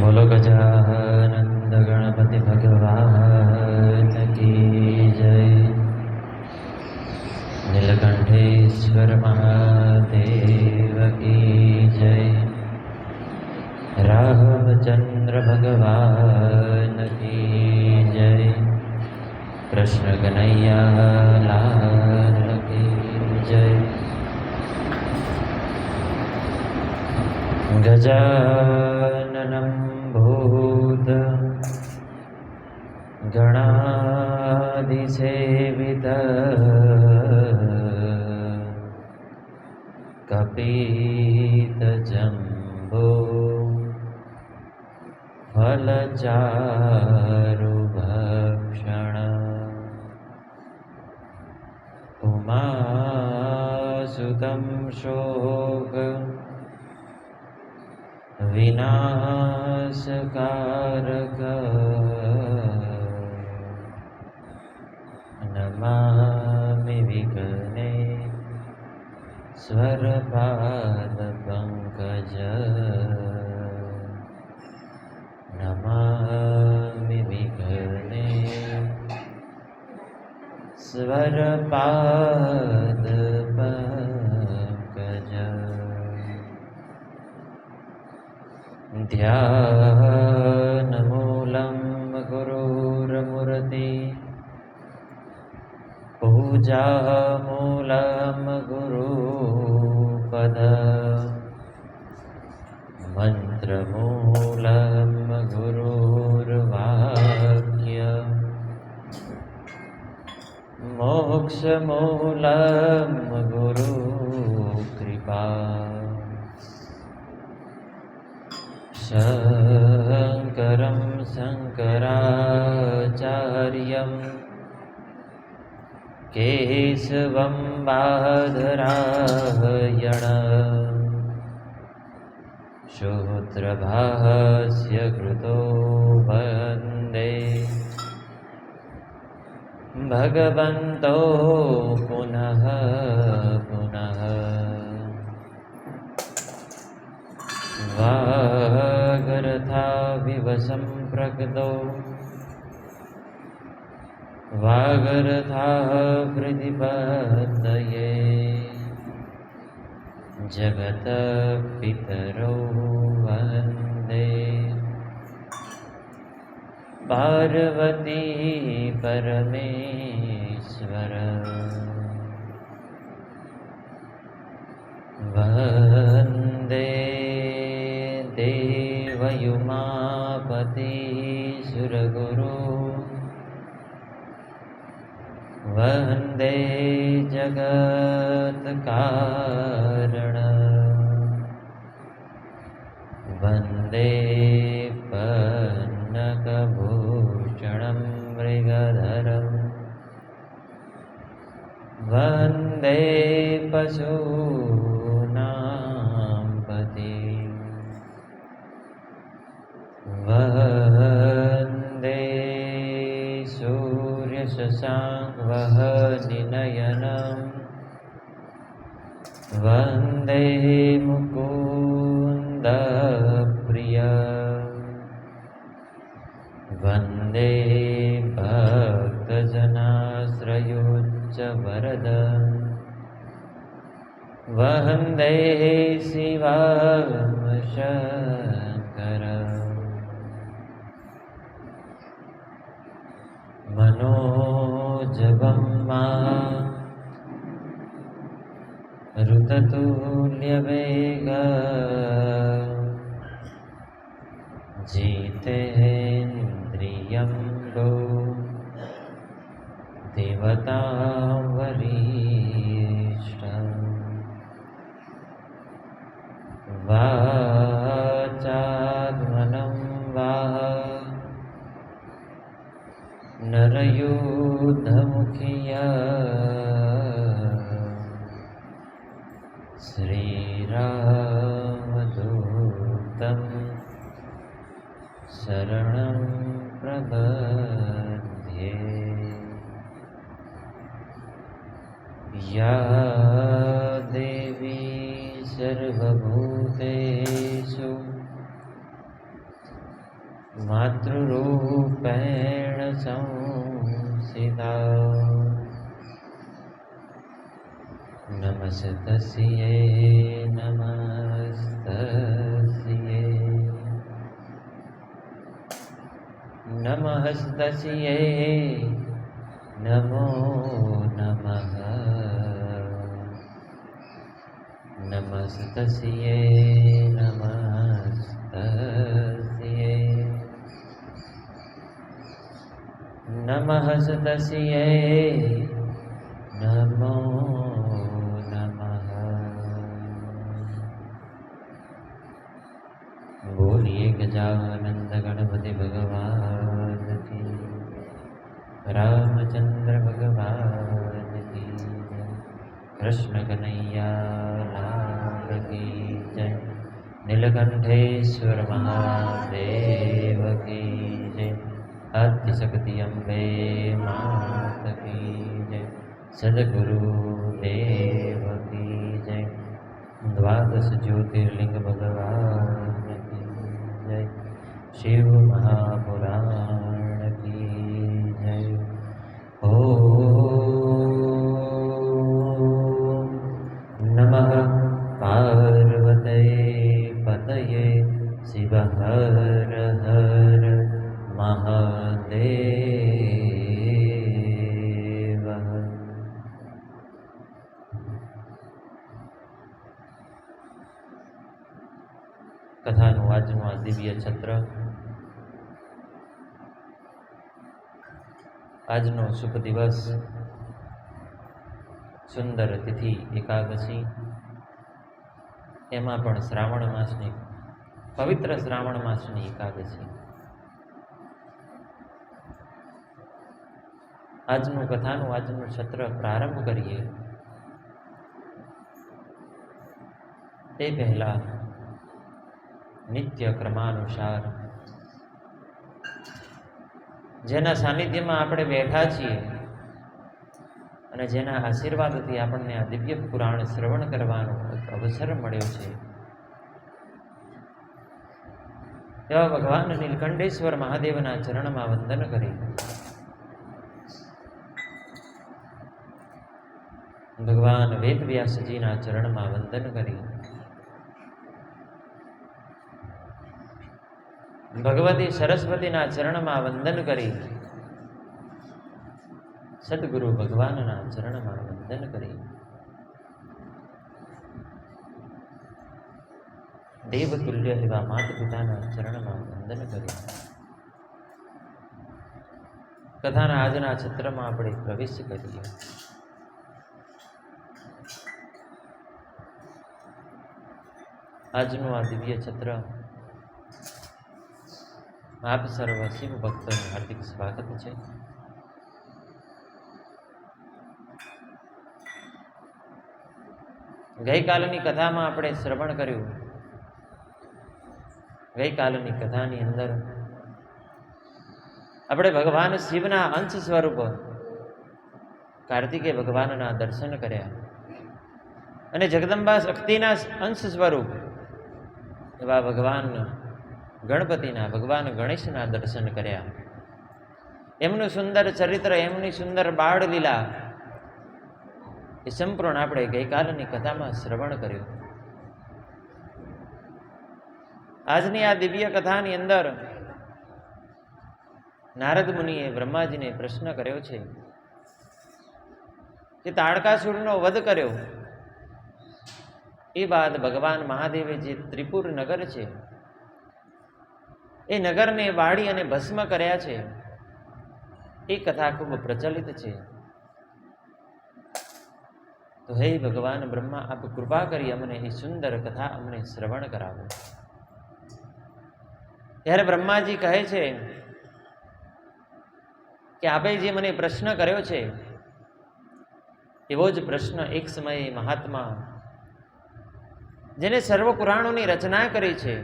बोलो गजानंद गणपति भगवान की जय। नीलकंठेश्वर महादेव की जय। रामचंद्र भगवान की जय। कृष्ण कन्हैया लाल की जय। गजाननं भूत गणाधिसेवित कपीतजम्बो फलचारुभक्षण उमासुतं शोक विनाशकारक नमामि विघ्नेश्वर पादपङ्कज। नमामि विघ्नेश्वर पादपङ्कज। ध्यानमूलं गुरुर्मूर्ति पूजामूलं गुरुपद मन्त्रमूलं गुरुर्वाक्य मोक्षमूलं गुरुकृपा। शङ्करं शङ्कराचार्यं केशवं बादरायण सूत्रभास्य कृतो वन्दे भगवन्तो पुनः पुनः। वागर्थाविव सम्पृक्तो वागर्थाः प्रतिपत्तये जगत्पितरौ वन्दे पार्वती परमेश्वर। वन्दे देवयुमापति सुरगुरु वन्दे जगत्कारण वन्दे पन्नगभूषणं मृगधरं वन्दे पशूनां पतिं वन्दे सूर्यशशाङ्कवहनिनयनं वन्दे मुकुन्दप्रियं वन्दे भक्तजनाश्रयोच्चवरदं वन्दे शिवं शङ्करम्। मनोजवं मारुततुल्यवेग जितेन्द्रियं देवतां वरिष्ठं वाचात्मनं वा नरयूथमुखिया श्रीरामदूतं शरणं प्रपद्ये। या देवी सर्वभूतेषु मातृरूपेण संस्थिता नमस्तस्यै नमस्तस्यै नमस्तस्यै नमो नमः नमस्तस्यै नमस्तस्यै नमस्तस्यै नमो नमः। बोलिए गजानंद गणपति भगवान की, रामचंद्र भगवान की जय, कृष्ण कन्हैया लाल की जय, नीलकंठेश्वर महादेव की जय, आद्यशक्ति अम्बे मात की जय, सद्गुरु देव की जय, द्वादश ज्योतिर्लिंग भगवान की जय, शिव महापुराण की जय। ओम नमः पार्वते पतये शिव हर हर महादेव। કથાનું આજનું આ દિવ્ય છત્ર, આજનો શુભ દિવસ, સુંદર તિથિ એકાદશી, એમાં પણ શ્રાવણ માસની પવિત્ર શ્રાવણ માસની એકાદશી. આજનું કથાનું આજનું સત્ર પ્રારંભ કરીએ તે પહેલા નિત્ય ક્રમાનુસાર જેના સાનિધ્યમાં આપણે બેઠા છીએ અને જેના આશીર્વાદથી આપણને આ દિવ્ય પુરાણ શ્રવણ કરવાનો એક અવસર મળ્યો છે, એવા ભગવાન નીલકંઠેશ્વર મહાદેવના ચરણમાં વંદન કરી ભગવાન વેદવ્યાસજીના ચરણમાં વંદન કરી ભગવતી સરસ્વતીના ચરણમાં વંદન કરી સદગુરુ ભગવાનના ચરણમાં વંદન કરી દેવતુલ્ય એવા માતા પિતાના ચરણમાં વંદન કરી કથાના આજના છત્રમાં આપણે પ્રવેશ કરીએ. આજનું આ દિવ્ય છત્ર આપ સર્વ શિવ ભક્તોનું હાર્દિક સ્વાગત છે. ગઈકાલની કથામાં આપણે શ્રવણ કર્યું. ગઈકાલની કથાની અંદર આપણે ભગવાન શિવના અંશ સ્વરૂપ કાર્તિકેય ભગવાનના દર્શન કર્યા અને જગદંબા શક્તિના અંશ સ્વરૂપ એવા ભગવાન ગણપતિના, ભગવાન ગણેશના દર્શન કર્યા. એમનું સુંદર ચરિત્ર, એમની સુંદર બાળ લીલા એ સંપૂર્ણ આપણે ગઈકાલની કથામાં શ્રવણ કર્યું. આજની આ દિવ્ય કથાની અંદર નારદ મુનિએ બ્રહ્માજીને પ્રશ્ન કર્યો છે કે તાડકાસુરનો વધ કર્યો એ બાદ ભગવાન મહાદેવે જે ત્રિપુર નગર છે એ નગરને બાળી અને ભસ્મ કર્યા છે, એ કથા ખૂબ પ્રચલિત છે. તો હે ભગવાન બ્રહ્મા, આપ કૃપા કરી અમને એ સુંદર કથા અમને શ્રવણ કરાવો. ત્યારે બ્રહ્માજી કહે છે કે આપે જે મને પ્રશ્ન કર્યો છે એવો જ પ્રશ્ન એક સમયે મહાત્મા જેને સર્વ પુરાણોની રચના કરી છે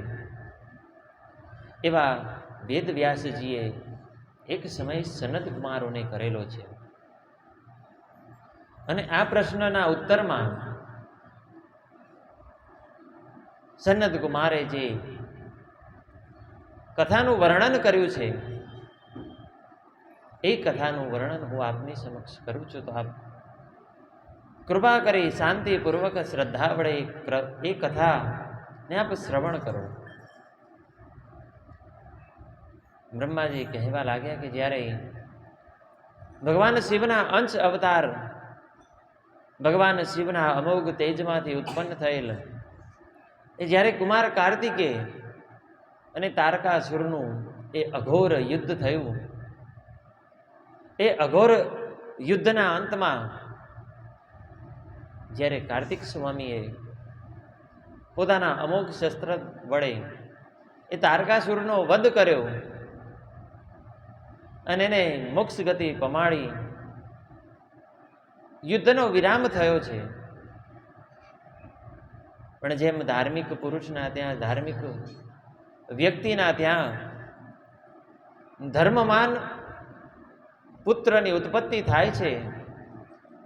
એવા વેદવ્યાસજીએ એક સમયે સનત કુમારોને કરેલો છે. અને આ પ્રશ્નના ઉત્તરમાં સનત કુમારે જે કથાનું વર્ણન કર્યું છે, એ કથાનું વર્ણન હું આપની સમક્ષ કરું છું, તો આપ કૃપા કરી શાંતિપૂર્વક શ્રદ્ધા વડે એ કથાને આપ શ્રવણ કરો. બ્રહ્માજી કહેવા લાગ્યા કે જ્યારે ભગવાન શિવના અંશ અવતાર, ભગવાન શિવના અમોઘ તેજમાંથી ઉત્પન્ન થયેલ એ જ્યારે કુમાર કાર્તિકે અને તારકાસુરનું એ અઘોર યુદ્ધ થયું, એ અઘોર યુદ્ધના અંતમાં જ્યારે કાર્તિક સ્વામીએ પોતાના અમોઘ શસ્ત્ર વડે એ તારકાસુરનો વધ કર્યો અને એને મોક્ષ ગતિ પમાડી યુદ્ધનો વિરામ થયો છે. પણ જેમ ધાર્મિક પુરુષના ત્યાં, ધાર્મિક વ્યક્તિના ત્યાં ધર્મમાન પુત્રની ઉત્પત્તિ થાય છે,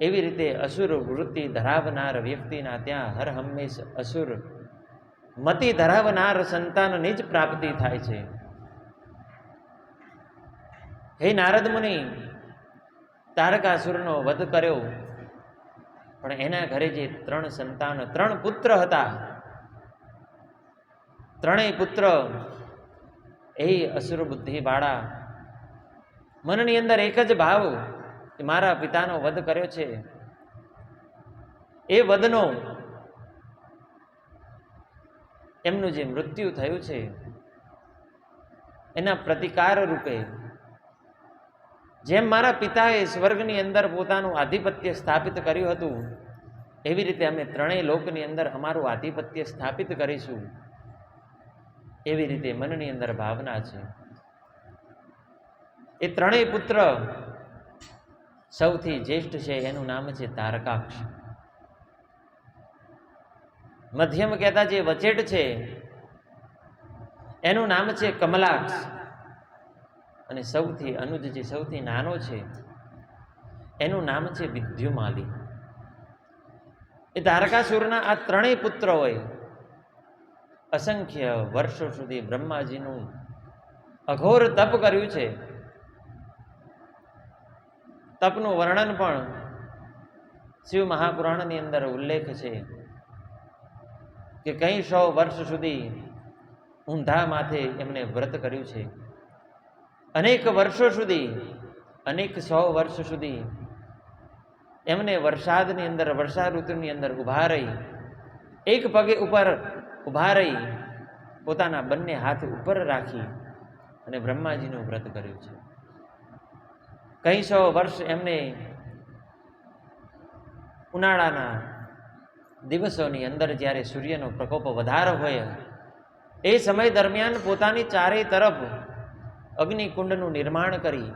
એવી રીતે અસુર વૃત્તિ ધરાવનાર વ્યક્તિના ત્યાં હર હંમેશ અસુર મતિ ધરાવનાર સંતાનની જ પ્રાપ્તિ થાય છે. હે નારદ મુનિ, તારકાસુરનો વધ કર્યો, પણ એના ઘરે જે 3 સંતાન, 3 પુત્ર હતા, ત્રણેય પુત્ર એ અસુર બુદ્ધિ વાળા, મનની અંદર એક જ ભાવ કે મારા પિતાનો વધ કર્યો છે, એ વધનો એમનું જે મૃત્યુ થયું છે એના પ્રતિકાર રૂપે, જેમ મારા પિતાએ સ્વર્ગની અંદર પોતાનું આધિપત્ય સ્થાપિત કર્યું હતું, એવી રીતે અમે 3 લોકની અંદર અમારું આધિપત્ય સ્થાપિત કરીશું, એવી રીતે મનની અંદર ભાવના છે. એ 3 પુત્ર સૌથી જ્યેષ્ઠ છે, એનું નામ છે તારકાક્ષ. મધ્યમ કહેતા જે વચેટ છે એનું નામ છે કમલાક્ષ, અને સૌથી અનુજ જે સૌથી નાનો છે એનું નામ છે વિદ્યુમાલી. એ તારકાસુરના આ 3 પુત્રોએ અસંખ્ય વર્ષો સુધી બ્રહ્માજીનું અઘોર તપ કર્યું છે. તપનું વર્ણન પણ શિવ મહાપુરાણની અંદર ઉલ્લેખ છે કે કઈ 100 વર્ષ સુધી ઊંધા માથે એમણે વ્રત કર્યું છે. અનેક વર્ષો સુધી, અનેક 100 વર્ષ સુધી એમને વરસાદની અંદર, વર્ષા ઋતુની અંદર ઊભા રહી, એક પગે ઉપર ઊભા રહી, પોતાના બંને હાથ ઉપર રાખી અને બ્રહ્માજીનું વ્રત કર્યું છે. કઈ 100 વર્ષ એમને ઉનાળાના દિવસોની અંદર જ્યારે સૂર્યનો પ્રકોપ વધારે હોય, એ સમય દરમિયાન પોતાની ચારે તરફ અગ્નિકુંડનું નિર્માણ કરી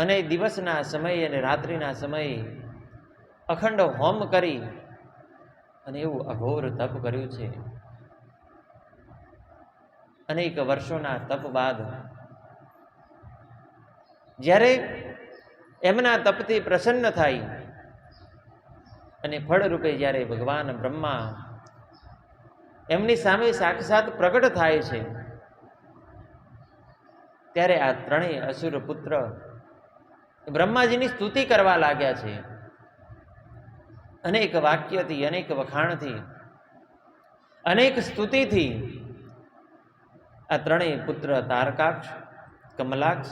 અને દિવસના સમયે અને રાત્રિના સમયે અખંડ હોમ કરી અને એવું અઘોર તપ કર્યું છે. અનેક વર્ષોના તપ બાદ જ્યારે એમના તપથી પ્રસન્ન થાય અને ફળરૂપે જ્યારે ભગવાન બ્રહ્મા એમની સામે સાક્ષાત પ્રગટ થાય છે, ત્યારે આ 3 અસુર પુત્ર બ્રહ્માજીની સ્તુતિ કરવા લાગ્યા છે. અનેક વાક્યથી, અનેક વખાણથી, અનેક સ્તુતિથી આ 3 પુત્ર તારકાક્ષ, કમલાક્ષ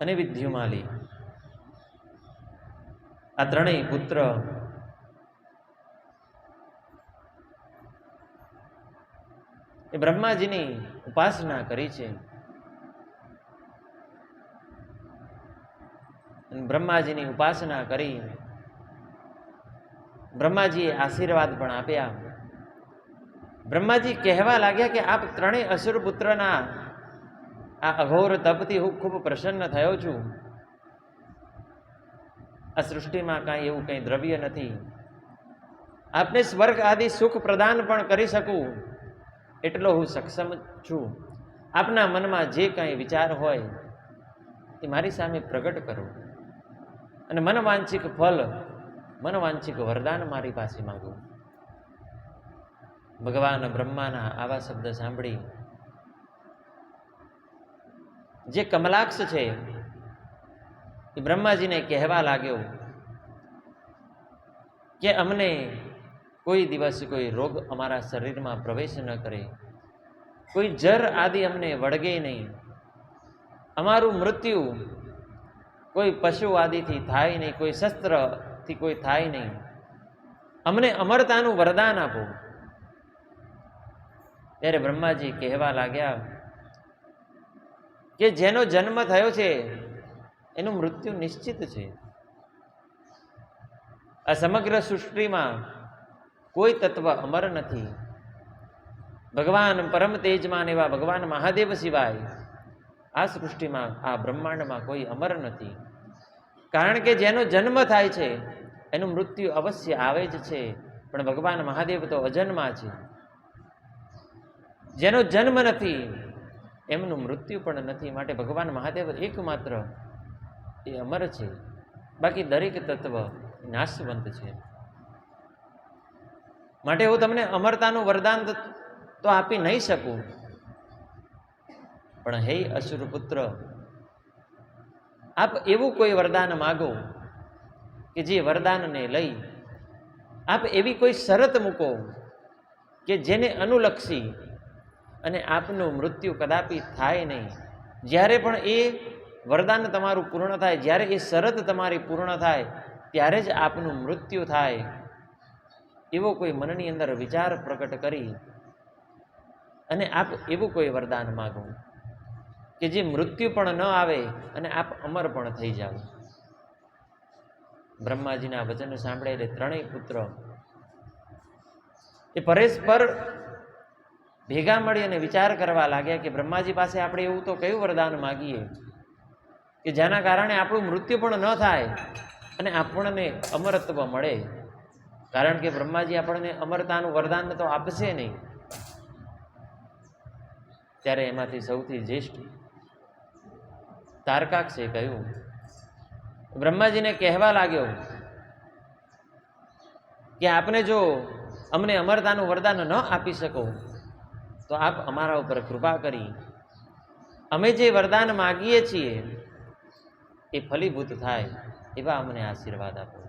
અને વિદ્યુમાલી, આ 3 પુત્ર એ બ્રહ્માજીની ઉપાસના કરી છે. બ્રહ્માજીની ઉપાસના કરી બ્રહ્માજીએ આશીર્વાદ પણ આપ્યા. બ્રહ્માજી કહેવા લાગ્યા કે આપ 3 અસુર પુત્રના આ અઘોર તપથી હું ખૂબ પ્રસન્ન થયો છું. આ સૃષ્ટિમાં કાંઈ એવું કંઈ દ્રવ્ય નથી, આપને સ્વર્ગ આદિ સુખ પ્રદાન પણ કરી શકું એટલો હું સક્ષમ છું. આપના મનમાં જે કાંઈ વિચાર હોય એ મારી સામે પ્રગટ કરો અને મનવાંછિક ફલ, મનવાંછિક વરદાન મારી પાસે માંગો. ભગવાન બ્રહ્માના આવા શબ્દ સાંભળી જે કમલાક્ષ છે એ બ્રહ્માજીને કહેવા લાગ્યો કે અમને કોઈ દિવસ કોઈ રોગ અમારા શરીરમાં પ્રવેશ ન કરે, કોઈ જર આદિ અમને વળગે નહીં, અમારું મૃત્યુ કોઈ પશુ આદિથી થાય નહીં, કોઈ શસ્ત્રથી કોઈ થાય નહીં, અમને અમરતાનું વરદાન આપો. ત્યારે બ્રહ્માજી કહેવા લાગ્યા કે જેનો જન્મ થયો છે એનું મૃત્યુ નિશ્ચિત છે. આ સમગ્ર સૃષ્ટિમાં કોઈ તત્વ અમર નથી. ભગવાન પરમ તેજમાન એવા ભગવાન મહાદેવ સિવાય આ સૃષ્ટિમાં, આ બ્રહ્માંડમાં કોઈ અમર નથી. કારણ કે જેનો જન્મ થાય છે એનું મૃત્યુ અવશ્ય આવે જ છે, પણ ભગવાન મહાદેવ તો અજન્મા છે. જેનો જન્મ નથી એમનું મૃત્યુ પણ નથી. માટે ભગવાન મહાદેવ એકમાત્ર એ અમર છે, બાકી દરેક તત્વ નાશવંત છે. માટે હું તમને અમરતાનું વરદાન તો આપી નહીં શકું, પણ હે અસુર પુત્ર, આપ એવું કોઈ વરદાન માગો કે જે વરદાનને લઈ આપ એવી કોઈ શરત મૂકો કે જેને અનુલક્ષી અને આપનું મૃત્યુ કદાપી થાય નહીં. જ્યારે પણ એ વરદાન તમારું પૂર્ણ થાય, જ્યારે એ શરત તમારી પૂર્ણ થાય, ત્યારે જ આપનું મૃત્યુ થાય. એવો કોઈ મનની અંદર વિચાર પ્રકટ કરી અને આપ એવું કોઈ વરદાન માગો કે જે મૃત્યુ પણ ન આવે અને આપ અમર પણ થઈ જાઓ. બ્રહ્માજીના વચન સાંભળે ત્રણેય પુત્ર એ પરસ્પર ભેગા મળી અને વિચાર કરવા લાગ્યા કે બ્રહ્માજી પાસે આપણે એવું તો કયું વરદાન માગીએ કે જેના કારણે આપણું મૃત્યુ પણ ન થાય અને આપણને અમરત્વ મળે. કારણ કે બ્રહ્માજી આપણને અમરતાનું વરદાન તો આપશે નહીં. ત્યારે એમાંથી સૌથી જ્યેષ્ઠ તારકાક્ષે કહ્યું, બ્રહ્માજીને કહેવા લાગ્યો કે આપને જો અમને અમરતાનું વરદાન ન આપી શકો તો આપ અમારા ઉપર કૃપા કરી અમે જે વરદાન માગીએ છીએ એ ફલીભૂત થાય એવા અમને આશીર્વાદ આપો.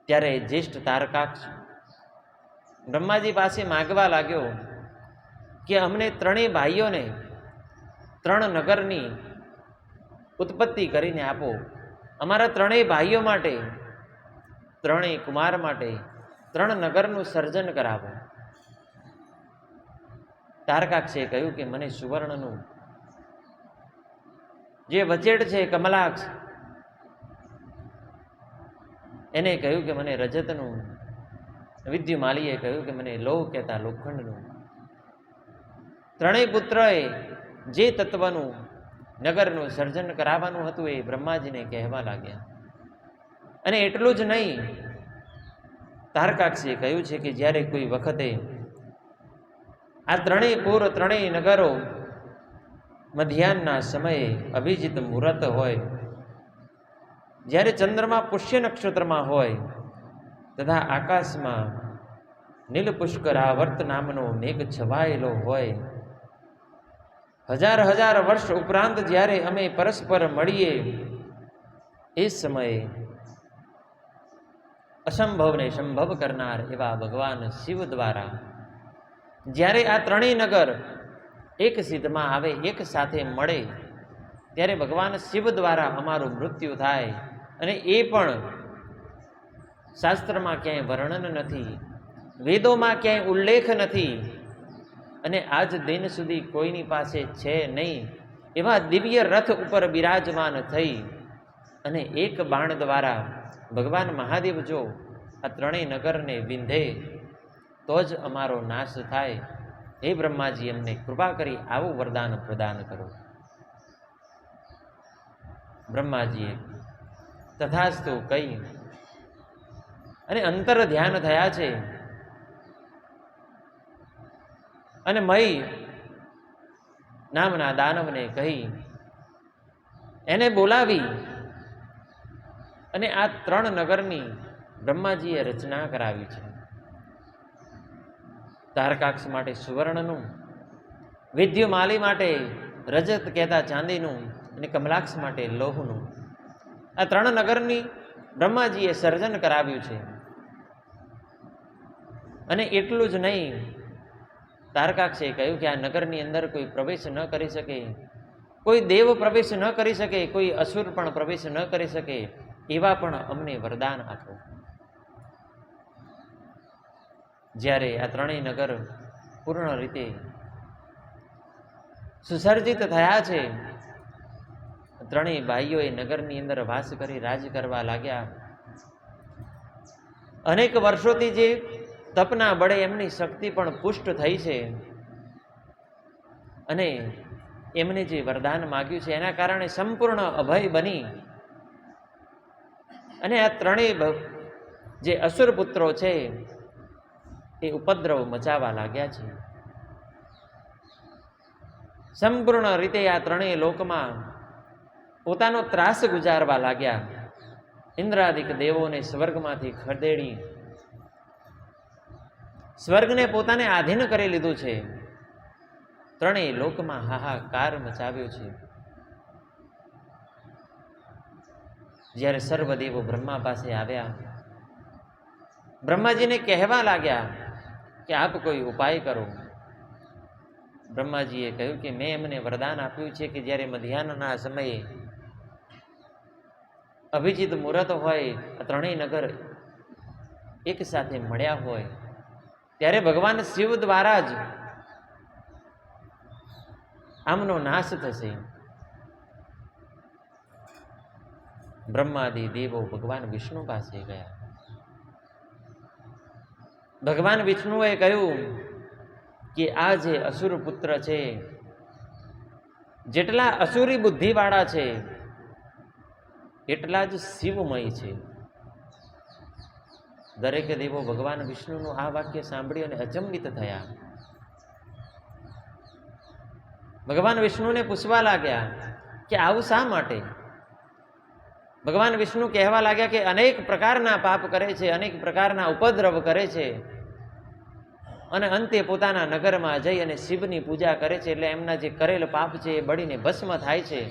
ત્યારે જ્યેષ્ઠ તારકાક્ષ બ્રહ્માજી પાસે માગવા લાગ્યો કે અમને ત્રણેય ભાઈઓને 3 નગરની ઉત્પત્તિ કરીને આપો. અમારા ત્રણેય ભાઈઓ માટે, ત્રણેય કુમાર માટે 3 નગરનું સર્જન કરાવો. તારકાક્ષે કહ્યું કે મને સુવર્ણનું જે વચેટ છે કમલાક્ષ એને કહ્યું કે મને રજતનું, વિદ્યુમાલીએ કહ્યું કે મને લોહ કહેતા લોખંડનું. ત્રણેય પુત્રએ જે તત્વનું નગરનું સર્જન કરાવવાનું હતું એ બ્રહ્માજીને કહેવા લાગ્યા. અને એટલું જ નહીં, તારકાક્ષે કહ્યું છે કે જ્યારે કોઈ વખતે આ ત્રણેય નગરો મધ્યાહનના સમયે અભિજીત મુહૂર્ત હોય, જ્યારે ચંદ્રમાં પુષ્ય નક્ષત્રમાં હોય તથા આકાશમાં નીલ પુષ્કરાવર્ત નામનો મેઘ છવાયેલો હોય, હજાર વર્ષ ઉપરાંત જ્યારે અમે પરસ્પર મળીએ એ સમયે અસંભવને સંભવ કરનાર એવા ભગવાન શિવ દ્વારા જ્યારે આ ત્રણેય નગર એક સિદ્ધમાં આવે, એક સાથે મળે, ત્યારે ભગવાન શિવ દ્વારા અમારું મૃત્યુ થાય. અને એ પણ શાસ્ત્રમાં ક્યાંય વર્ણન નથી, વેદોમાં ક્યાંય ઉલ્લેખ નથી, અને આજ દિન સુધી કોઈની પાસે છે નહીં એવા દિવ્ય રથ ઉપર બિરાજમાન થઈ અને એક બાણ દ્વારા ભગવાન મહાદેવ જો આ ત્રણેય નગરને વિંધે તો જ અમારો નાશ થાય. હે બ્રહ્માજી, એમને કૃપા કરી આવું વરદાન પ્રદાન કરો. બ્રહ્માજીએ તથાસ્તુ કહી અને અંતર ધ્યાન થયા છે અને મય નામના દાનવને કહી એને બોલાવી અને આ 3 નગરની બ્રહ્માજીએ રચના કરાવી છે. તારકાક્ષ માટે સુવર્ણનું, વિદ્યુમાલી માટે રજત કહેતા ચાંદીનું અને કમલાક્ષ માટે લોહનું. આ 3 નગરની બ્રહ્માજીએ સર્જન કરાવ્યું છે. અને એટલું જ નહીં, તારકાક્ષે કહ્યું કે આ નગરની અંદર કોઈ પ્રવેશ ન કરી શકે, કોઈ દેવ પ્રવેશ ન કરી શકે, કોઈ અસુર પણ પ્રવેશ ન કરી શકે, એવા પણ અમને વરદાન આપો. જ્યારે આ 3 નગર પૂર્ણ રીતે સુસર્જિત થયા છે, 3 ભાઈઓએ નગરની અંદર વાસ કરી રાજ કરવા લાગ્યા. અનેક વર્ષોથી જે તપના બળે એમની શક્તિ પણ પુષ્ટ થઈ છે અને એમને જે વરદાન માગ્યું છે એના કારણે સંપૂર્ણ અભય બની અને આ 3 જે અસુર પુત્રો છે એ ઉપદ્રવ મચાવવા લાગ્યા છે. સંપૂર્ણ રીતે આ 3 લોકમાં પોતાનો ત્રાસ ગુજારવા લાગ્યા. ઇન્દ્રાદિક દેવોને સ્વર્ગમાંથી ખદેડી સ્વર્ગને પોતાને આધીન કરી લીધું છે. 3 લોકમાં હાહાકાર મચાવ્યો છે. જ્યારે સર્વદેવો બ્રહ્મા પાસે આવ્યા, બ્રહ્માજીને કહેવા લાગ્યા કે આપ કોઈ ઉપાય કરો. બ્રહ્માજીએ કહ્યું કે મેં એમને વરદાન આપ્યું છે કે જ્યારે મધ્યાહનના સમયે અભિજીત મુહૂર્ત હોય, આ 3 નગર એક સાથે મળ્યા હોય, ત્યારે ભગવાન શિવ દ્વારા જ આમનો નાશ થશે. બ્રહ્માદિ દેવો ભગવાન વિષ્ણુ પાસે ગયા. ભગવાન વિષ્ણુએ કહ્યું કે આ જે અસુર પુત્ર છે, જેટલા અસુરી બુદ્ધિવાળા છે એટલા જ શિવમય છે. દરેક દેવો ભગવાન વિષ્ણુનું આ વાક્ય સાંભળી અને અચંબિત થયા. ભગવાન વિષ્ણુને પૂછવા લાગ્યા કે આવું શા માટે? ભગવાન વિષ્ણુ કહેવા લાગ્યા કે અનેક પ્રકારના પાપ કરે છે, અનેક પ્રકારના ઉપદ્રવ કરે છે અને અંતે પોતાના નગરમાં જઈ અને શિવની પૂજા કરે છે, એટલે એમના જે કરેલ પાપ છે એ બળીને ભસ્મ થાય છે.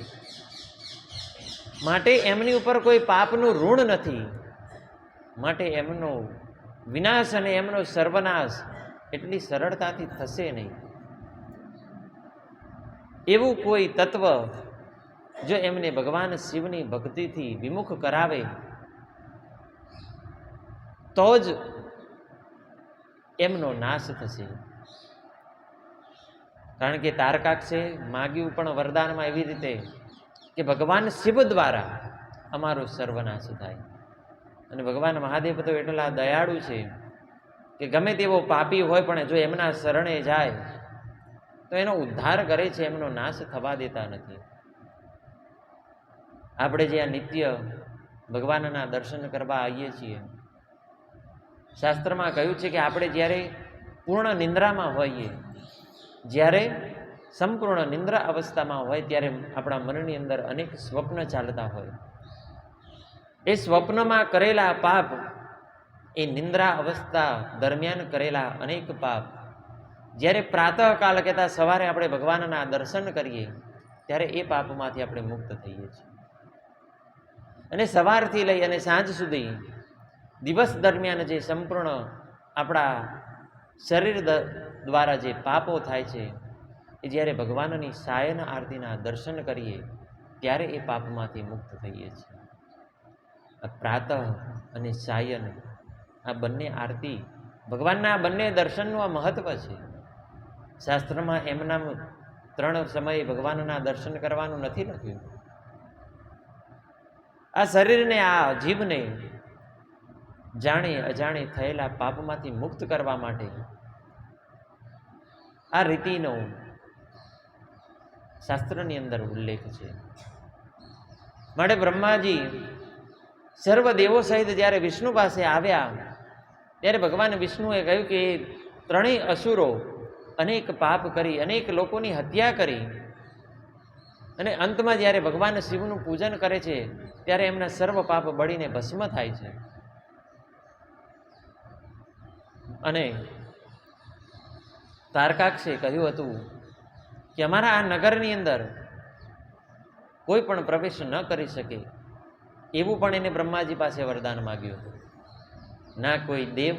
માટે એમની ઉપર કોઈ પાપનું ઋણ નથી, માટે એમનો વિનાશ અને એમનો સર્વનાશ એટલી સરળતાથી થશે નહીં. એવું કોઈ તત્વ જો એમને ભગવાન શિવની ભક્તિથી વિમુખ કરાવે તો જ એમનો નાશ થશે. કારણ કે તારકાક્ષે માગ્યું પણ વરદાનમાં એવી રીતે કે ભગવાન શિવ દ્વારા અમારો સર્વનાશ થાય. અને ભગવાન મહાદેવ તો એટલા દયાળુ છે કે ગમે તેવો પાપી હોય પણ જો એમના શરણે જાય તો એનો ઉદ્ધાર કરે છે, એમનો નાશ થવા દેતા નથી. આપણે જે આ નિત્ય ભગવાનના દર્શન કરવા આવીએ છીએ, શાસ્ત્રમાં કહ્યું છે કે આપણે જ્યારે પૂર્ણ નિંદ્રામાં હોઈએ, જ્યારે સંપૂર્ણ નિંદ્રા અવસ્થામાં હોય, ત્યારે આપણા મનની અંદર અનેક સ્વપ્ન ચાલતા હોય. એ સ્વપ્નમાં કરેલા પાપ, એ નિંદ્રા અવસ્થા દરમિયાન કરેલા અનેક પાપ જ્યારે પ્રાતઃકાલ કહેતા સવારે આપણે ભગવાનના દર્શન કરીએ ત્યારે એ પાપમાંથી આપણે મુક્ત થઈએ છીએ. અને સવારથી લઈ અને સાંજ સુધી દિવસ દરમિયાન જે સંપૂર્ણ આપણા શરીર દ્વારા જે પાપો થાય છે એ જ્યારે ભગવાનની સાયન આરતીના દર્શન કરીએ ત્યારે એ પાપમાંથી મુક્ત થઈએ છીએ. પ્રાતઃ અને સાયન આ બંને આરતી, ભગવાનના બંને દર્શનનું આ મહત્વ છે. શાસ્ત્રમાં એમના 3 સમયે ભગવાનના દર્શન કરવાનું નથી લખ્યું. આ શરીરને, આ જીભને જાણે અજાણે થયેલા પાપમાંથી મુક્ત કરવા માટે આ રીતિનો શાસ્ત્રની અંદર ઉલ્લેખ છે. માટે બ્રહ્માજી સર્વ દેવો સહિત જ્યારે વિષ્ણુ પાસે આવ્યા ત્યારે ભગવાન વિષ્ણુએ કહ્યું કે 3 અસુરો અનેક પાપ કરી, અનેક લોકોની હત્યા કરી અને અંતમાં જ્યારે ભગવાન શિવનું પૂજન કરે છે ત્યારે એમના સર્વ પાપ બળીને ભસ્મ થાય છે. અને તારકાક્ષે કહ્યું હતું કે અમારા આ નગરની અંદર કોઈ પણ પ્રવેશ ન કરી શકે, એવું પણ એને બ્રહ્માજી પાસે વરદાન માગ્યું હતું. ના કોઈ દેવ,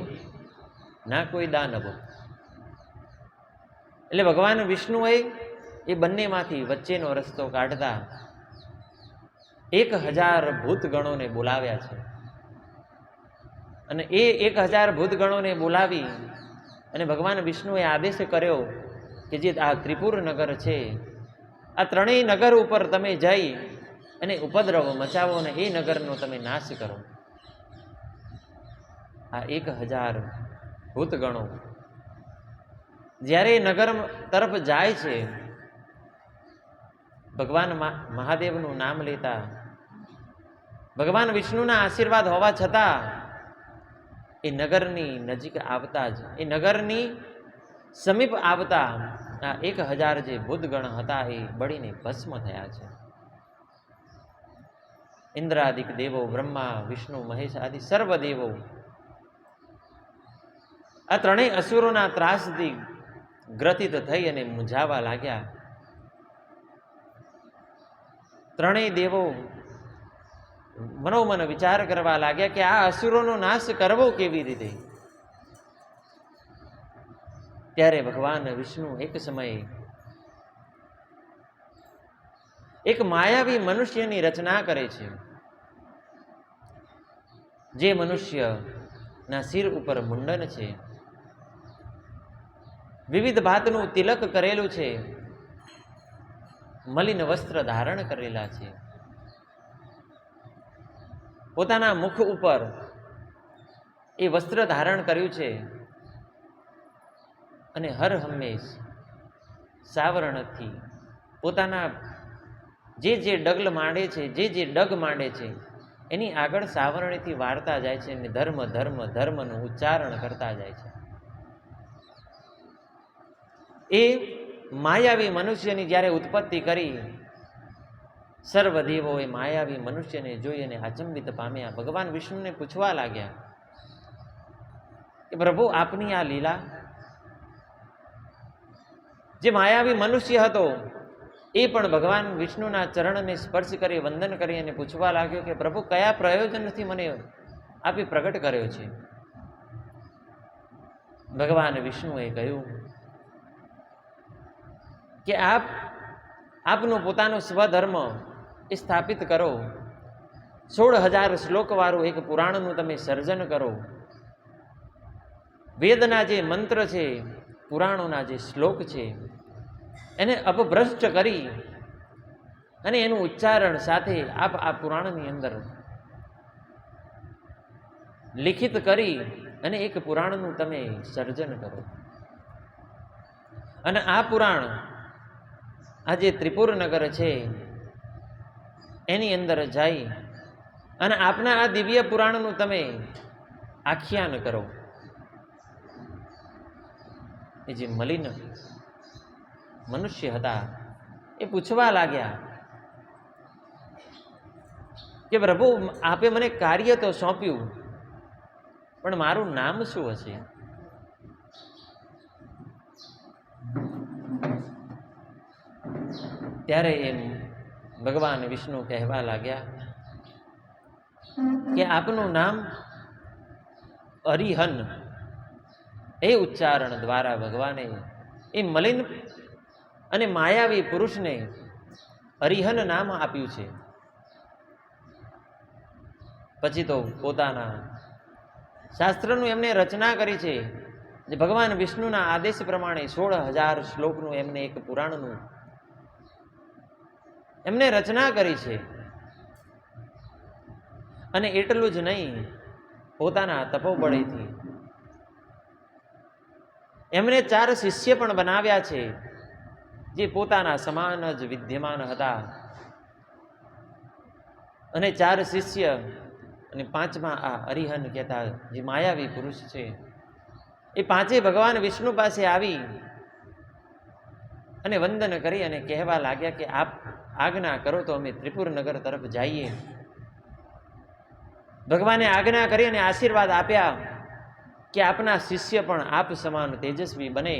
ના કોઈ દાનવ. એટલે ભગવાન વિષ્ણુએ એ બંનેમાંથી વચ્ચેનો રસ્તો કાઢતા 1000 ભૂતગણોને બોલાવ્યા છે. અને એ 1000 ભૂતગણોને બોલાવી અને ભગવાન વિષ્ણુએ આદેશ કર્યો કે જે આ ત્રિપુર નગર છે, આ ત્રણેય નગર ઉપર તમે જઈ અને ઉપદ્રવ મચાવો અને એ નગરનો તમે નાશ કરો. આ 1000 ભૂતગણો જ્યારે નગર તરફ જાય છે, ભગવાન મહાદેવનું નામ લેતા, ભગવાન વિષ્ણુના આશીર્વાદ હોવા છતાં એ નગરની નજીક આવતા જ, એ નગરની સમીપ આવતા આ 1000 જે ભૂતગણ હતા એ બળીને ભસ્મ થયા છે. ઇન્દ્રાદિક દેવો, બ્રહ્મા, વિષ્ણુ, મહેશ આદિ સર્વ દેવો આ ત્રણેય અસુરોના ત્રાસથી ગ્રથિત થઈ અને મૂંઝાવા લાગ્યા. ત્રણેય દેવો મનોમન વિચાર કરવા લાગ્યા કે આ અસુરોનો નાશ કરવો કેવી રીતે. ત્યારે ભગવાન વિષ્ણુ એક સમયે એક માયાવી મનુષ્યની રચના કરે છે. જે મનુષ્યના શિર ઉપર મુંડન છે, વિવિધ ભાતનું તિલક કરેલું છે, મલિન વસ્ત્ર ધારણ કરેલા છે, પોતાના મુખ ઉપર એ વસ્ત્ર ધારણ કર્યું છે અને હર હંમેશ સાવરણથી પોતાના જે ડગલ માંડે છે, જે ડગ માંડે છે એની આગળ સાવરણીથી વાળતા જાય છે અને ધર્મ ધર્મ ધર્મનું ઉચ્ચારણ કરતા જાય છે. એ માયાવી મનુષ્યની જ્યારે ઉત્પત્તિ કરી, સર્વ દેવો એ માયાવી મનુષ્યને જોઈ અને અચંબિત પામ્યા. ભગવાન વિષ્ણુને પૂછવા લાગ્યા કે પ્રભુ આપની આ લીલા. જે માયાવી મનુષ્ય હતો એ પણ ભગવાન વિષ્ણુના ચરણને સ્પર્શ કરી વંદન કરી અને પૂછવા લાગ્યો કે પ્રભુ કયા પ્રયોજનથી મને આપે પ્રગટ કર્યો છે. ભગવાન વિષ્ણુએ કહ્યું કે આપનું પોતાનું સ્વધર્મ એ સ્થાપિત કરો. 16000 શ્લોક વાળું એક પુરાણનું તમે સર્જન કરો. વેદના જે મંત્ર છે, પુરાણોના જે શ્લોક છે એને અપભ્રષ્ટ કરી અને એનું ઉચ્ચારણ સાથે આપ આ પુરાણની અંદર લિખિત કરી અને એક પુરાણનું તમે સર્જન કરો. અને આ પુરાણ, આ જે ત્રિપુર નગર છે એની અંદર જઈ અને આપના આ દિવ્ય પુરાણનું તમે આખ્યાન કરો. એ જે મલિન મનુષ્ય હતા એ પૂછવા લાગ્યા કે પ્રભુ આપે મને કાર્ય તો સોંપ્યું, પણ મારું નામ શું હશે? ત્યારે એમ ભગવાન વિષ્ણુ કહેવા લાગ્યા કે આપનું નામ અરિહન. એ ઉચ્ચારણ દ્વારા ભગવાને એ મલિન અને માયાવી પુરુષને અરિહન નામ આપ્યું છે. પછી તો પોતાના શાસ્ત્રનું એમને રચના કરી છે. જે ભગવાન વિષ્ણુના આદેશ પ્રમાણે 16000 શ્લોકનું એમને એક પુરાણનું એમને રચના કરી છે. અને એટલું જ નહીં, પોતાના તપોબળેથી એમને 4 શિષ્ય પણ બનાવ્યા છે, જે પોતાના સમાન જ વિદ્યમાન હતા. અને 4 શિષ્ય અને 5મા આ અરિહન કહેતા જે માયાવી પુરુષ છે, એ 5 ભગવાન વિષ્ણુ પાસે આવી અને વંદન કરી અને કહેવા લાગ્યા કે આપ આજ્ઞા કરો તો અમે ત્રિપુર નગર તરફ જઈએ. ભગવાને આજ્ઞા કરી અને આશીર્વાદ આપ્યા કે આપના શિષ્ય પણ આપ સમાન તેજસ્વી બને.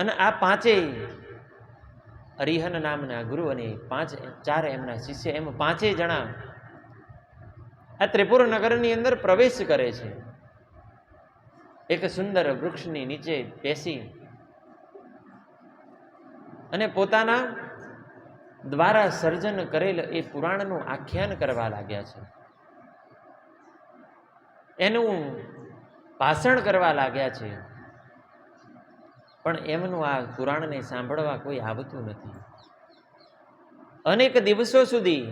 અને આ પાંચેય અરિહન નામના ગુરુ અને ચાર એમના શિષ્ય, એમ પાંચેય જણા આ ત્રિપુર નગરની અંદર પ્રવેશ કરે છે. એક સુંદર વૃક્ષની નીચે બેસી અને પોતાના દ્વારા સર્જન કરેલ એ પુરાણનું આખ્યાન કરવા લાગ્યા છે, એનું ભાષણ કરવા લાગ્યા છે. પણ એમનું આ પુરાણને સાંભળવા કોઈ આવતું નથી. અનેક દિવસો સુધી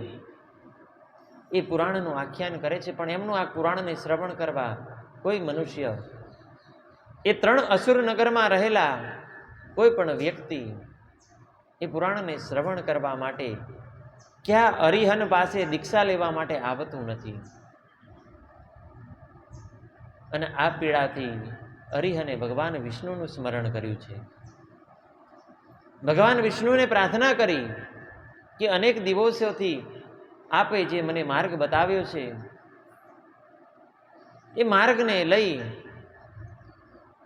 એ પુરાણનું આખ્યાન કરે છે, પણ એમનું આ પુરાણને શ્રવણ કરવા કોઈ મનુષ્ય, એ 3 અસુર નગરમાં રહેલા કોઈ પણ વ્યક્તિ એ પુરાણને શ્રવણ કરવા માટે ક્યાં અરિહન પાસે દીક્ષા લેવા માટે આવતું નથી. અને આ પીડાથી અરિહને ભગવાન વિષ્ણુનું સ્મરણ કર્યું છે. ભગવાન વિષ્ણુને પ્રાર્થના કરી કે અનેક દિવસોથી આપે જે મને માર્ગ બતાવ્યો છે, એ માર્ગને લઈ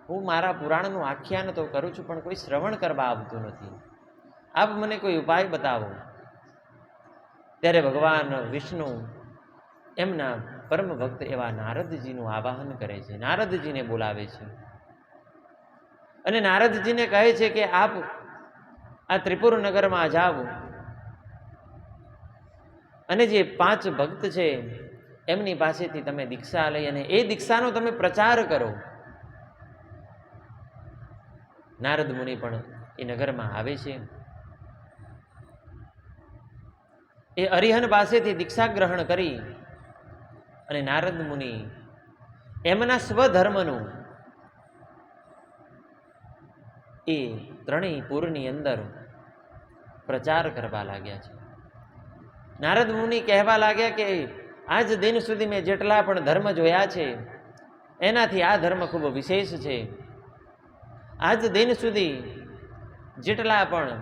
હું મારા પુરાણનું આખ્યાન તો કરું છું, પણ કોઈ શ્રવણ કરવા આવતું નથી. આપ મને કોઈ ઉપાય બતાવો. ત્યારે ભગવાન વિષ્ણુ એમના પરમ ભક્ત એવા નારદજીનું આવાહન કરે છે, નારદજીને બોલાવે છે અને નારદજીને કહે છે કે આપ આ ત્રિપુર નગરમાં જાઓ અને જે 5 ભક્ત છે એમની પાસેથી તમે દીક્ષા લઈ અને એ દીક્ષાનો તમે પ્રચાર કરો. નારદ મુનિ પણ એ નગરમાં આવે છે. એ અરિહન પાસેથી દીક્ષા ગ્રહણ કરી અને નારદ મુનિ એમના સ્વધર્મનું એ 3 પુરની અંદર પ્રચાર કરવા લાગ્યા છે. નારદ મુનિ કહેવા લાગ્યા કે આજ દિન સુધી મેં જેટલા પણ ધર્મ જોયા છે એનાથી આ ધર્મ ખૂબ વિશેષ છે. આજ દિન સુધી જેટલા પણ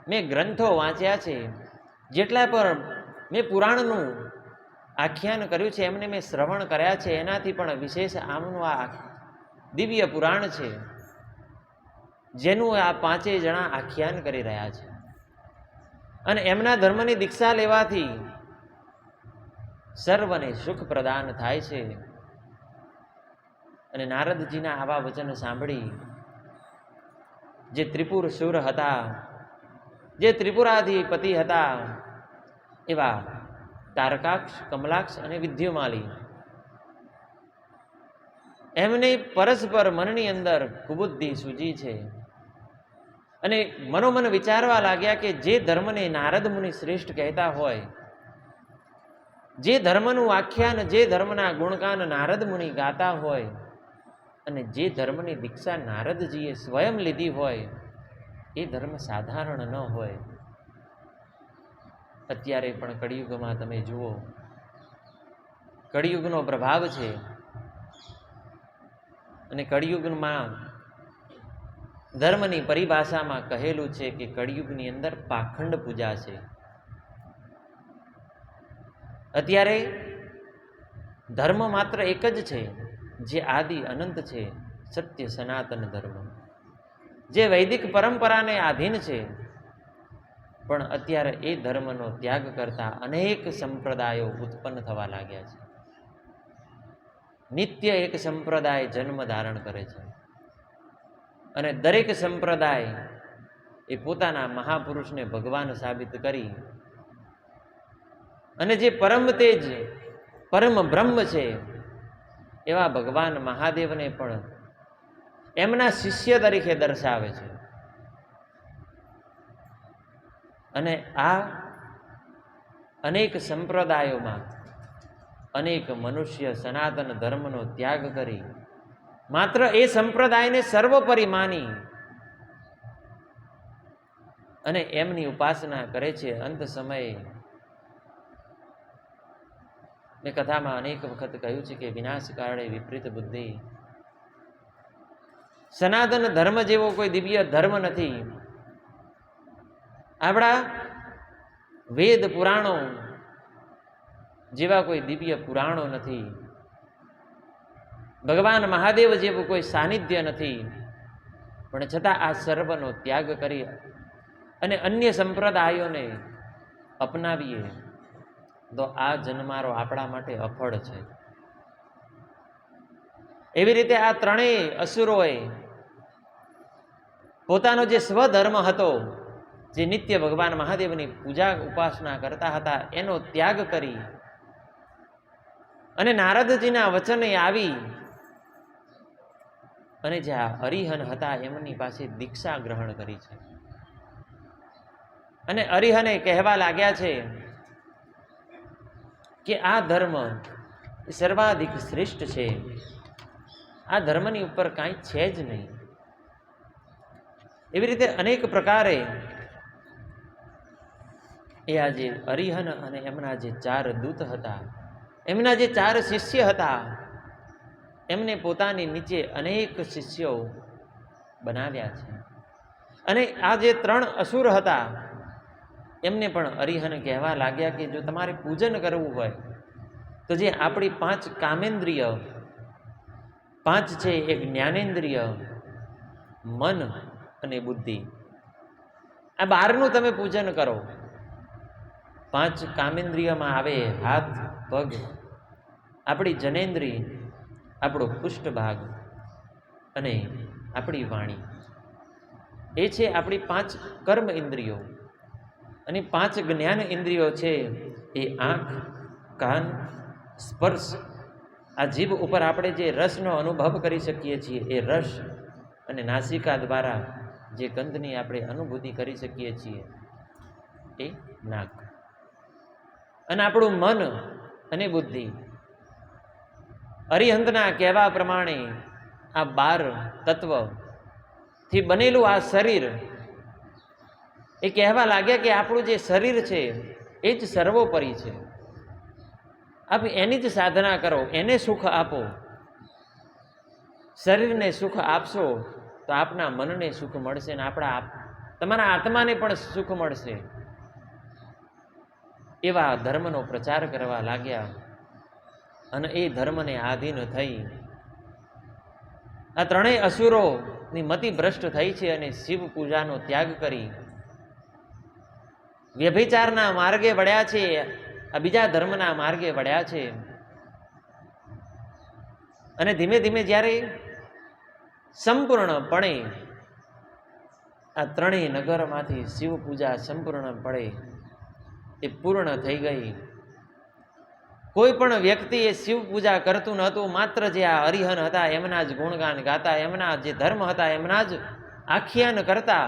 મેં ગ્રંથો વાંચ્યા છે, જેટલા પણ મેં પુરાણનું આખ્યાન કર્યું છે, એમને મેં શ્રવણ કર્યા છે, એનાથી પણ વિશેષ આમનું આ દિવ્ય પુરાણ છે, જેનું આ 5 જણા આખ્યાન કરી રહ્યા છે. અને એમના ધર્મની દીક્ષા લેવાથી સર્વને સુખ પ્રદાન થાય છે. અને નારદજીના આવા વચન સાંભળી જે ત્રિપુર સુર હતા, જે ત્રિપુરાધિપતિ હતા, એવા તારકાક્ષ, કમલાક્ષ અને વિદ્યુમાલી, એમને પરસ્પર મનની અંદર કુબુદ્ધિ સૂજી છે અને મનોમન વિચારવા લાગ્યા કે જે ધર્મને નારદ મુનિ શ્રેષ્ઠ કહેતા હોય, જે ધર્મનું આખ્યાન, જે ધર્મના ગુણગાન નારદ મુનિ ગાતા હોય અને જે ધર્મની દીક્ષા નારદજીએ સ્વયં લીધી હોય, એ ધર્મ સાધારણ ન હોય. અત્યારે પણ કળિયુગમાં તમે જુઓ, કળિયુગનો પ્રભાવ છે અને કળિયુગમાં ધર્મની પરિભાષામાં કહેલું છે કે કળિયુગની અંદર પાખંડ પૂજા છે. અત્યારે ધર્મ માત્ર એક જ છે, જે આદિ અનંત છે, સત્ય સનાતન ધર્મ, જે વૈદિક પરંપરાને આધીન છે. પણ અત્યારે એ ધર્મનો ત્યાગ કરતા અનેક સંપ્રદાયો ઉત્પન્ન થવા લાગ્યા છે. નિત્ય એક સંપ્રદાય જન્મ ધારણ કરે છે અને દરેક સંપ્રદાય એ પોતાના મહાપુરુષને ભગવાન સાબિત કરી અને જે પરમ તેજ, પરમ બ્રહ્મ છે એવા ભગવાન મહાદેવને પણ એમના શિષ્ય તરીકે દર્શાવે છે. અને આ અનેક સંપ્રદાયોમાં અનેક મનુષ્ય સનાતન ધર્મનો ત્યાગ કરી માત્ર એ સંપ્રદાયને સર્વોપરી માની અને એમની ઉપાસના કરે છે. અંત સમયે મેં કથામાં અનેક વખત કહ્યું છે કે વિનાશ કાળે વિપરીત બુદ્ધિ. સનાતન ધર્મ જેવો કોઈ દિવ્ય ધર્મ નથી. આપણા વેદ પુરાણો જેવા કોઈ દિવ્ય પુરાણો નથી. ભગવાન મહાદેવ જેવું કોઈ સાનિધ્ય નથી. પણ છતાં આ સર્વનો ત્યાગ કરી અને અન્ય સંપ્રદાયોને અપનાવીએ તો આ જન્મારો આપણા માટે અફળ છે. એવી રીતે આ ત્રણેય અસુરોએ પોતાનો જે સ્વધર્મ હતો, જે નિત્ય ભગવાન મહાદેવની પૂજા ઉપાસના કરતા હતા, એનો ત્યાગ કરી અને નારદજીના વચને આવી અને જે આ અરિહન હતા એમની પાસે દીક્ષા ગ્રહણ કરી છે. અને અરિહને કહેવા લાગ્યા છે કે આ ધર્મ સર્વાધિક શ્રેષ્ઠ છે, આ ધર્મની ઉપર કાંઈ છે જ નહીં. એવી રીતે અનેક પ્રકારે એ આ જે અરિહન અને એમના જે 4 દૂત હતા, એમના જે 4 શિષ્ય હતા, એમને પોતાની નીચે અનેક શિષ્યો બનાવ્યા છે. અને આ જે 3 અસુર હતા એમને પણ અરિહન કહેવા લાગ્યા કે જો તમારે પૂજન કરવું હોય તો જે આપણી 5 કામેન્દ્રિય, 5 છે, એક જ્ઞાનેન્દ્રિય, મન અને બુદ્ધિ, આ 12નું તમે પૂજન કરો. 5 કામેન્દ્રિયમાં આવે હાથ, પગ, આપણી જનેન્દ્રિય, આપણો પૃષ્ઠભાગ અને આપણી વાણી. એ છે આપણી 5 કર્મ ઇન્દ્રિયો. અને 5 જ્ઞાન ઇન્દ્રિયો છે એ આંખ, કાન, સ્પર્શ, આ જીભ ઉપર આપણે જે રસનો અનુભવ કરી શકીએ છીએ એ રસ, અને નાસિકા દ્વારા જે ગંધની આપણે અનુભૂતિ કરી શકીએ છીએ એ નાક, અને આપણું મન અને બુદ્ધિ. અરિહંતના કહેવા પ્રમાણે આ 12 તત્વથી બનેલું આ શરીર, એ કહેવા લાગ્યા કે આપણું જે શરીર છે એ જ સર્વોપરી છે. આપ એની જ સાધના કરો, એને સુખ આપો. શરીરને સુખ આપશો તો આપના મનને સુખ મળશે ને તમારા આત્માને પણ સુખ મળશે. એવા ધર્મનો પ્રચાર કરવા લાગ્યા અને એ ધર્મને આધીન થઈ આ 3 અસુરોની મતિ ભ્રષ્ટ થઈ છે અને શિવ પૂજાનો ત્યાગ કરી વ્યભિચારના માર્ગે વળ્યા છે, આ બીજા ધર્મના માર્ગે વળ્યા છે. અને ધીમે ધીમે જ્યારે સંપૂર્ણપણે આ 3 નગરમાંથી શિવ પૂજા સંપૂર્ણપણે એ પૂર્ણ થઈ ગઈ. કોઈ પણ વ્યક્તિ એ શિવ પૂજા કરતું નહોતું, માત્ર જે આ અરિહન હતા એમના જ ગુણગાન ગાતા, એમના જે ધર્મ હતા એમના જ આખ્યાન કરતા.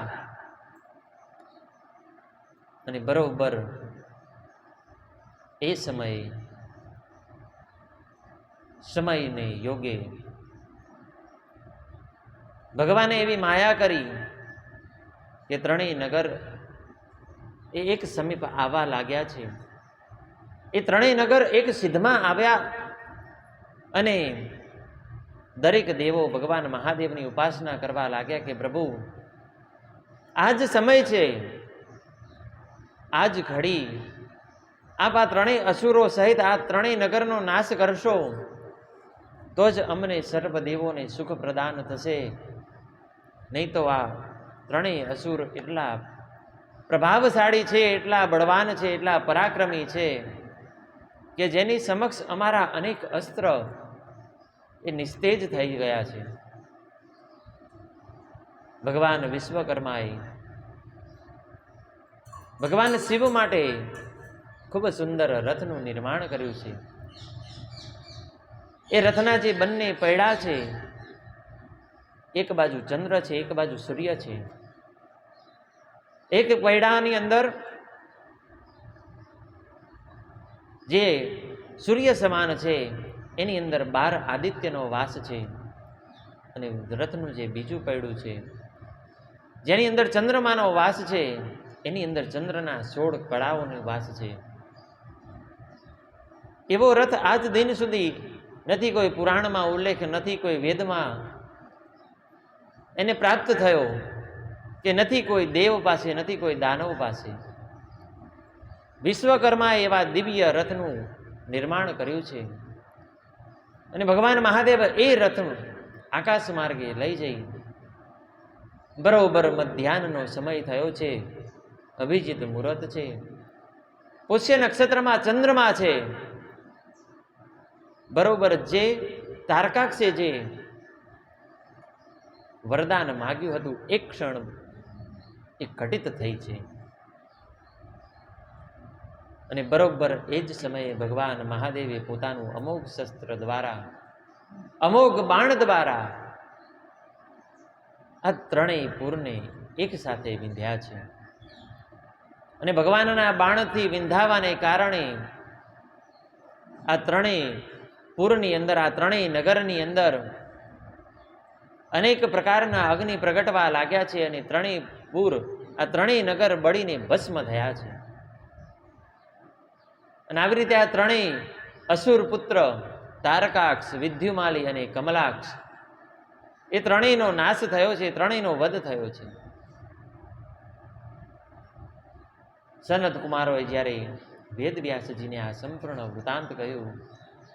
અને બરોબર એ સમયને યોગે ભગવાને એવી માયા કરી કે 3 નગર એ એક સમીપ આવવા લાગ્યા છે. એ 3 નગર એક સિદ્ધમાં આવ્યા અને દરેક દેવો ભગવાન મહાદેવની ઉપાસના કરવા લાગ્યા કે પ્રભુ આ જ સમય છે, આજ ઘડી આપ આ 3 અસુરો સહિત આ 3 નગરનો નાશ કરશો તો જ અમને સર્વ દેવોને સુખ પ્રદાન થશે. નહીં તો આ 3 અસુર એટલા પ્રભાવશાળી છે, એટલા બળવાન છે, એટલા પરાક્રમી છે કે જેની સમક્ષ અમારા અનેક અસ્ત્ર એ નિસ્તેજ થઈ ગયા છે. ભગવાન વિશ્વકર્માએ ભગવાન શિવ માટે ખૂબ સુંદર રથનું નિર્માણ કર્યું છે. એ રથના જે બંને પૈડા છે, એક બાજુ ચંદ્ર છે, એક બાજુ સૂર્ય છે. એક પૈડાની અંદર જે સૂર્ય સમાન છે એની અંદર 12 આદિત્યનો વાસ છે, અને રથનું જે બીજું પૈડું છે જેની અંદર ચંદ્રમાનો વાસ છે એની અંદર ચંદ્રના 16 કળાઓનો વાસ છે. એવો રથ આજ દિન સુધી નથી કોઈ પુરાણમાં ઉલ્લેખ, નથી કોઈ વેદમાં એને પ્રાપ્ત થયો, કે નથી કોઈ દેવ પાસે, નથી કોઈ દાનવ પાસે. વિશ્વકર્માએ એવા દિવ્ય રથનું નિર્માણ કર્યું છે અને ભગવાન મહાદેવ એ રથ આકાશ માર્ગે લઈ જઈ બરોબર મધ્યાહનનો સમય થયો છે, અભિજીત મુહૂર્ત છે, પુષ્ય નક્ષત્રમાં ચંદ્રમા છે. બરોબર જે તારકાક્ષે જે વરદાન માગ્યું હતું એક ક્ષણ એ ઘટિત થઈ છે. અને બરોબર એ જ સમયે ભગવાન મહાદેવે પોતાનું અમોઘ શસ્ત્ર દ્વારા, અમોઘ બાણ દ્વારા આ ત્રણેય પૂરને એક સાથે વિંધ્યા છે. અને ભગવાનના બાણથી વિંધાવાને કારણે આ ત્રણેય પૂરની અંદર, આ ત્રણેય નગરની અંદર અનેક પ્રકારના અગ્નિ પ્રગટવા લાગ્યા છે. અને ત્રણેય પૂર, આ ત્રણેય નગર બળીને ભસ્મ થયા છે. અને આવી રીતે આ ત્રણેય અસુર પુત્ર તારકાક્ષ, વિદ્યુમાલી અને કમલાક્ષ, એ ત્રણેયનો નાશ થયો છે, ત્રણેયનો વધ થયો છે. સનત કુમારોએ જ્યારે વેદવ્યાસજીને આ સંપૂર્ણ વૃતાંત કહ્યું,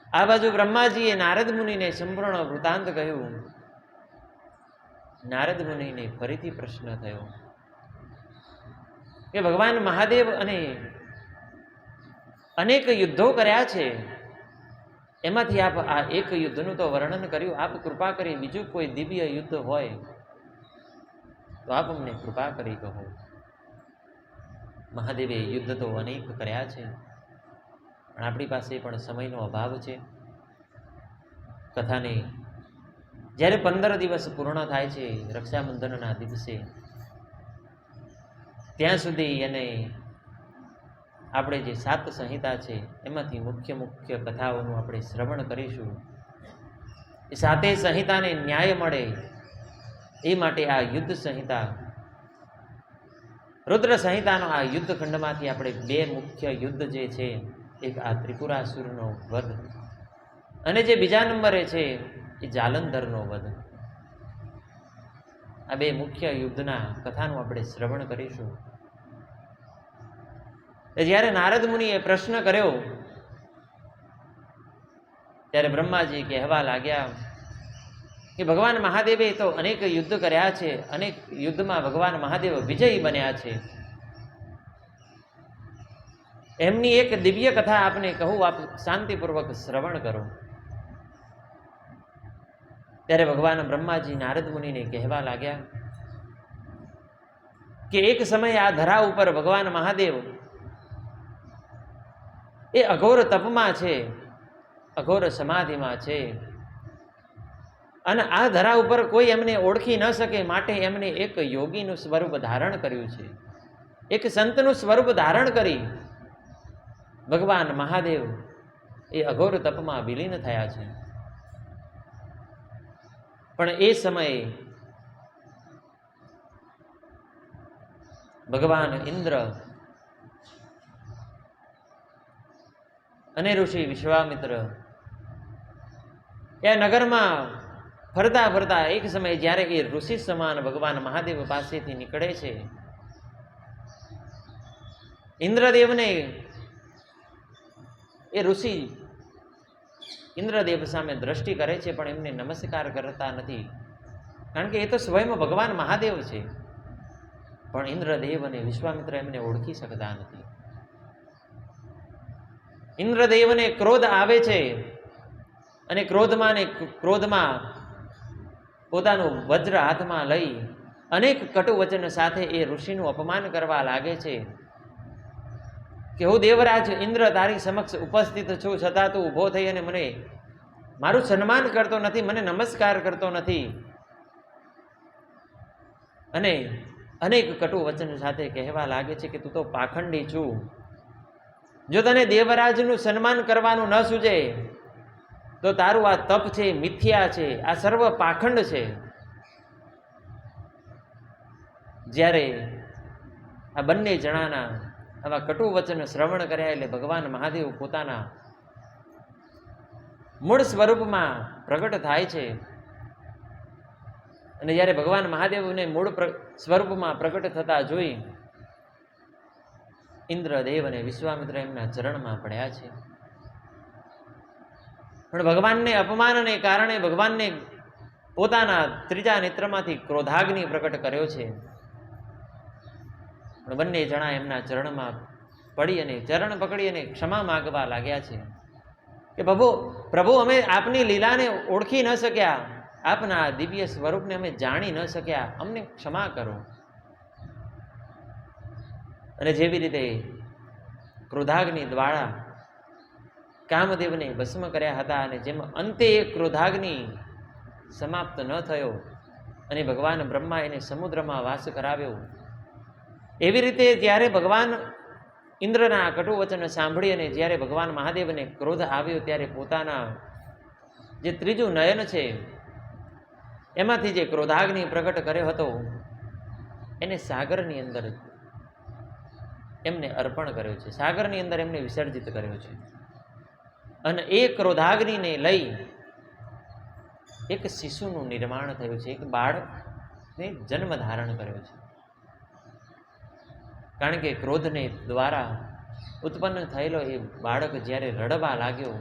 આ બાજુ બ્રહ્માજીએ નારદ મુનિને સંપૂર્ણ વૃતાંત કહ્યું, નારદ મુનિને ફરીથી પ્રશ્ન થયો કે ભગવાન મહાદેવ અને અનેક યુદ્ધો કર્યા છે, એમાંથી આપ આ એક યુદ્ધનું તો વર્ણન કર્યું, આપ કૃપા કરી બીજું કોઈ દિવ્ય યુદ્ધ હોય તો આપ અમને કૃપા કરી કહો. મહાદેવે યુદ્ધ તો અનેક કર્યા છે, પણ આપણી પાસે પણ સમયનો અભાવ છે. કથાને જ્યારે 15 દિવસ પૂર્ણ થાય છે, રક્ષાબંધનના દિવસે, ત્યાં સુધી એને આપણે જે 7 સંહિતા છે એમાંથી મુખ્ય મુખ્ય કથાઓનું આપણે શ્રવણ કરીશું. એ 7 સંહિતાને ન્યાય મળે એ માટે આ યુદ્ધ સંહિતા, રુદ્ર સંહિતાનો આ યુદ્ધ ખંડમાંથી આપણે 2 મુખ્ય યુદ્ધ જે છે, એક આ ત્રિપુરાસુરનો વધ અને જે બીજા નંબરે છે એ જાલંધરનો વધ, આ 2 મુખ્ય યુદ્ધના કથાનું આપણે શ્રવણ કરીશું. જ્યારે નારદ મુનિએ પ્રશ્ન કર્યો ત્યારે બ્રહ્માજી કહેવા લાગ્યા કે ભગવાન મહાદેવે તો અનેક યુદ્ધ કર્યા છે, અનેક યુદ્ધમાં ભગવાન મહાદેવ વિજયી બન્યા છે. એમની એક દિવ્ય કથા આપને કહું, આપ શાંતિપૂર્વક શ્રવણ કરો. ત્યારે ભગવાન બ્રહ્માજી નારદ મુનિને કહેવા લાગ્યા કે એક સમયે આ ધરા ઉપર ભગવાન મહાદેવ એ અઘોર તપમાં છે, અઘોર સમાધિમાં છે. અને આ ધરા ઉપર કોઈ એમને ઓળખી ન શકે માટે એમને એક યોગીનું સ્વરૂપ ધારણ કર્યું છે, એક સંતનું સ્વરૂપ ધારણ કરી ભગવાન મહાદેવ એ અઘોર તપમાં વિલીન થયા છે. પણ એ સમયે ભગવાન ઇન્દ્ર અને ઋષિ વિશ્વામિત્ર એ નગરમાં ફરતા ફરતા એક સમયે જ્યારે એ ઋષિ સમાન ભગવાન મહાદેવ પાસેથી નીકળે છે, ઇન્દ્રદેવને એ ઋષિ ઇન્દ્રદેવ સામે દ્રષ્ટિ કરે છે, પણ એમને નમસ્કાર કરતા નથી, કારણ કે એ તો સ્વયં ભગવાન મહાદેવ છે. પણ ઇન્દ્રદેવ અને વિશ્વામિત્ર એમને ઓળખી શકતા નથી. ઇન્દ્રદેવને ક્રોધ આવે છે અને ક્રોધમાં પોતાનું વજ્ર હાથમાં લઈ અનેક કટુ વચન સાથે એ ઋષિનું અપમાન કરવા લાગે છે કે હું દેવરાજ ઇન્દ્ર તારી સમક્ષ ઉપસ્થિત છું, છતાં તું ઊભો થઈ અને મને મારું સન્માન કરતો નથી, મને નમસ્કાર કરતો નથી. અને અનેક કટુ વચન સાથે કહેવા લાગે છે કે તું તો પાખંડી છું, જો તને દેવરાજનું સન્માન કરવાનું ન સૂજે તો તારું આ તપ છે મિથ્યા છે, આ સર્વ પાખંડ છે. જ્યારે આ બંને જણાના આવા કટુ વચન શ્રવણ કર્યા એટલે ભગવાન મહાદેવ પોતાના મૂળ સ્વરૂપમાં પ્રગટ થાય છે. અને જ્યારે ભગવાન મહાદેવને મૂળ સ્વરૂપમાં પ્રગટ થતા જોઈ ઇન્દ્રદેવ અને વિશ્વામિત્ર એમના ચરણમાં પડ્યા છે. પણ ભગવાનને અપમાનને કારણે ભગવાનને પોતાના ત્રીજા નેત્રમાંથી ક્રોધાગ્નિ પ્રકટ કર્યો છે. પણ બંને જણા એમના ચરણમાં પડી અને ચરણ પકડી અને ક્ષમા માગવા લાગ્યા છે કે પ્રભુ અમે આપની લીલાને ઓળખી ન શક્યા, આપના દિવ્ય સ્વરૂપને અમે જાણી ન શક્યા, અમને ક્ષમા કરો. અને જેવી રીતે ક્રોધાગ્નિ દ્વારા કામદેવને ભસ્મ કર્યા હતા અને જેમ અંતે એ ક્રોધાગ્નિ સમાપ્ત ન થયો અને ભગવાન બ્રહ્મા એને સમુદ્રમાં વાસ કરાવ્યો, એવી રીતે જ્યારે ભગવાન ઇન્દ્રના કટુ વચન સાંભળી અને જ્યારે ભગવાન મહાદેવને ક્રોધ આવ્યો ત્યારે પોતાના જે ત્રીજું નયન છે એમાંથી જે ક્રોધાગ્નિ પ્રગટ કર્યો હતો એને સાગરની અંદર એમને અર્પણ કર્યો છે, સાગરની અંદર એમને વિસર્જિત કર્યો છે. અને એ ક્રોધાગ્નિને લઈ એક શિશુનું નિર્માણ થયું છે, એક બાળકને જન્મ ધારણ કર્યો છે. કારણ કે ક્રોધને દ્વારા ઉત્પન્ન થયેલો એ બાળક જ્યારે રડવા લાગ્યો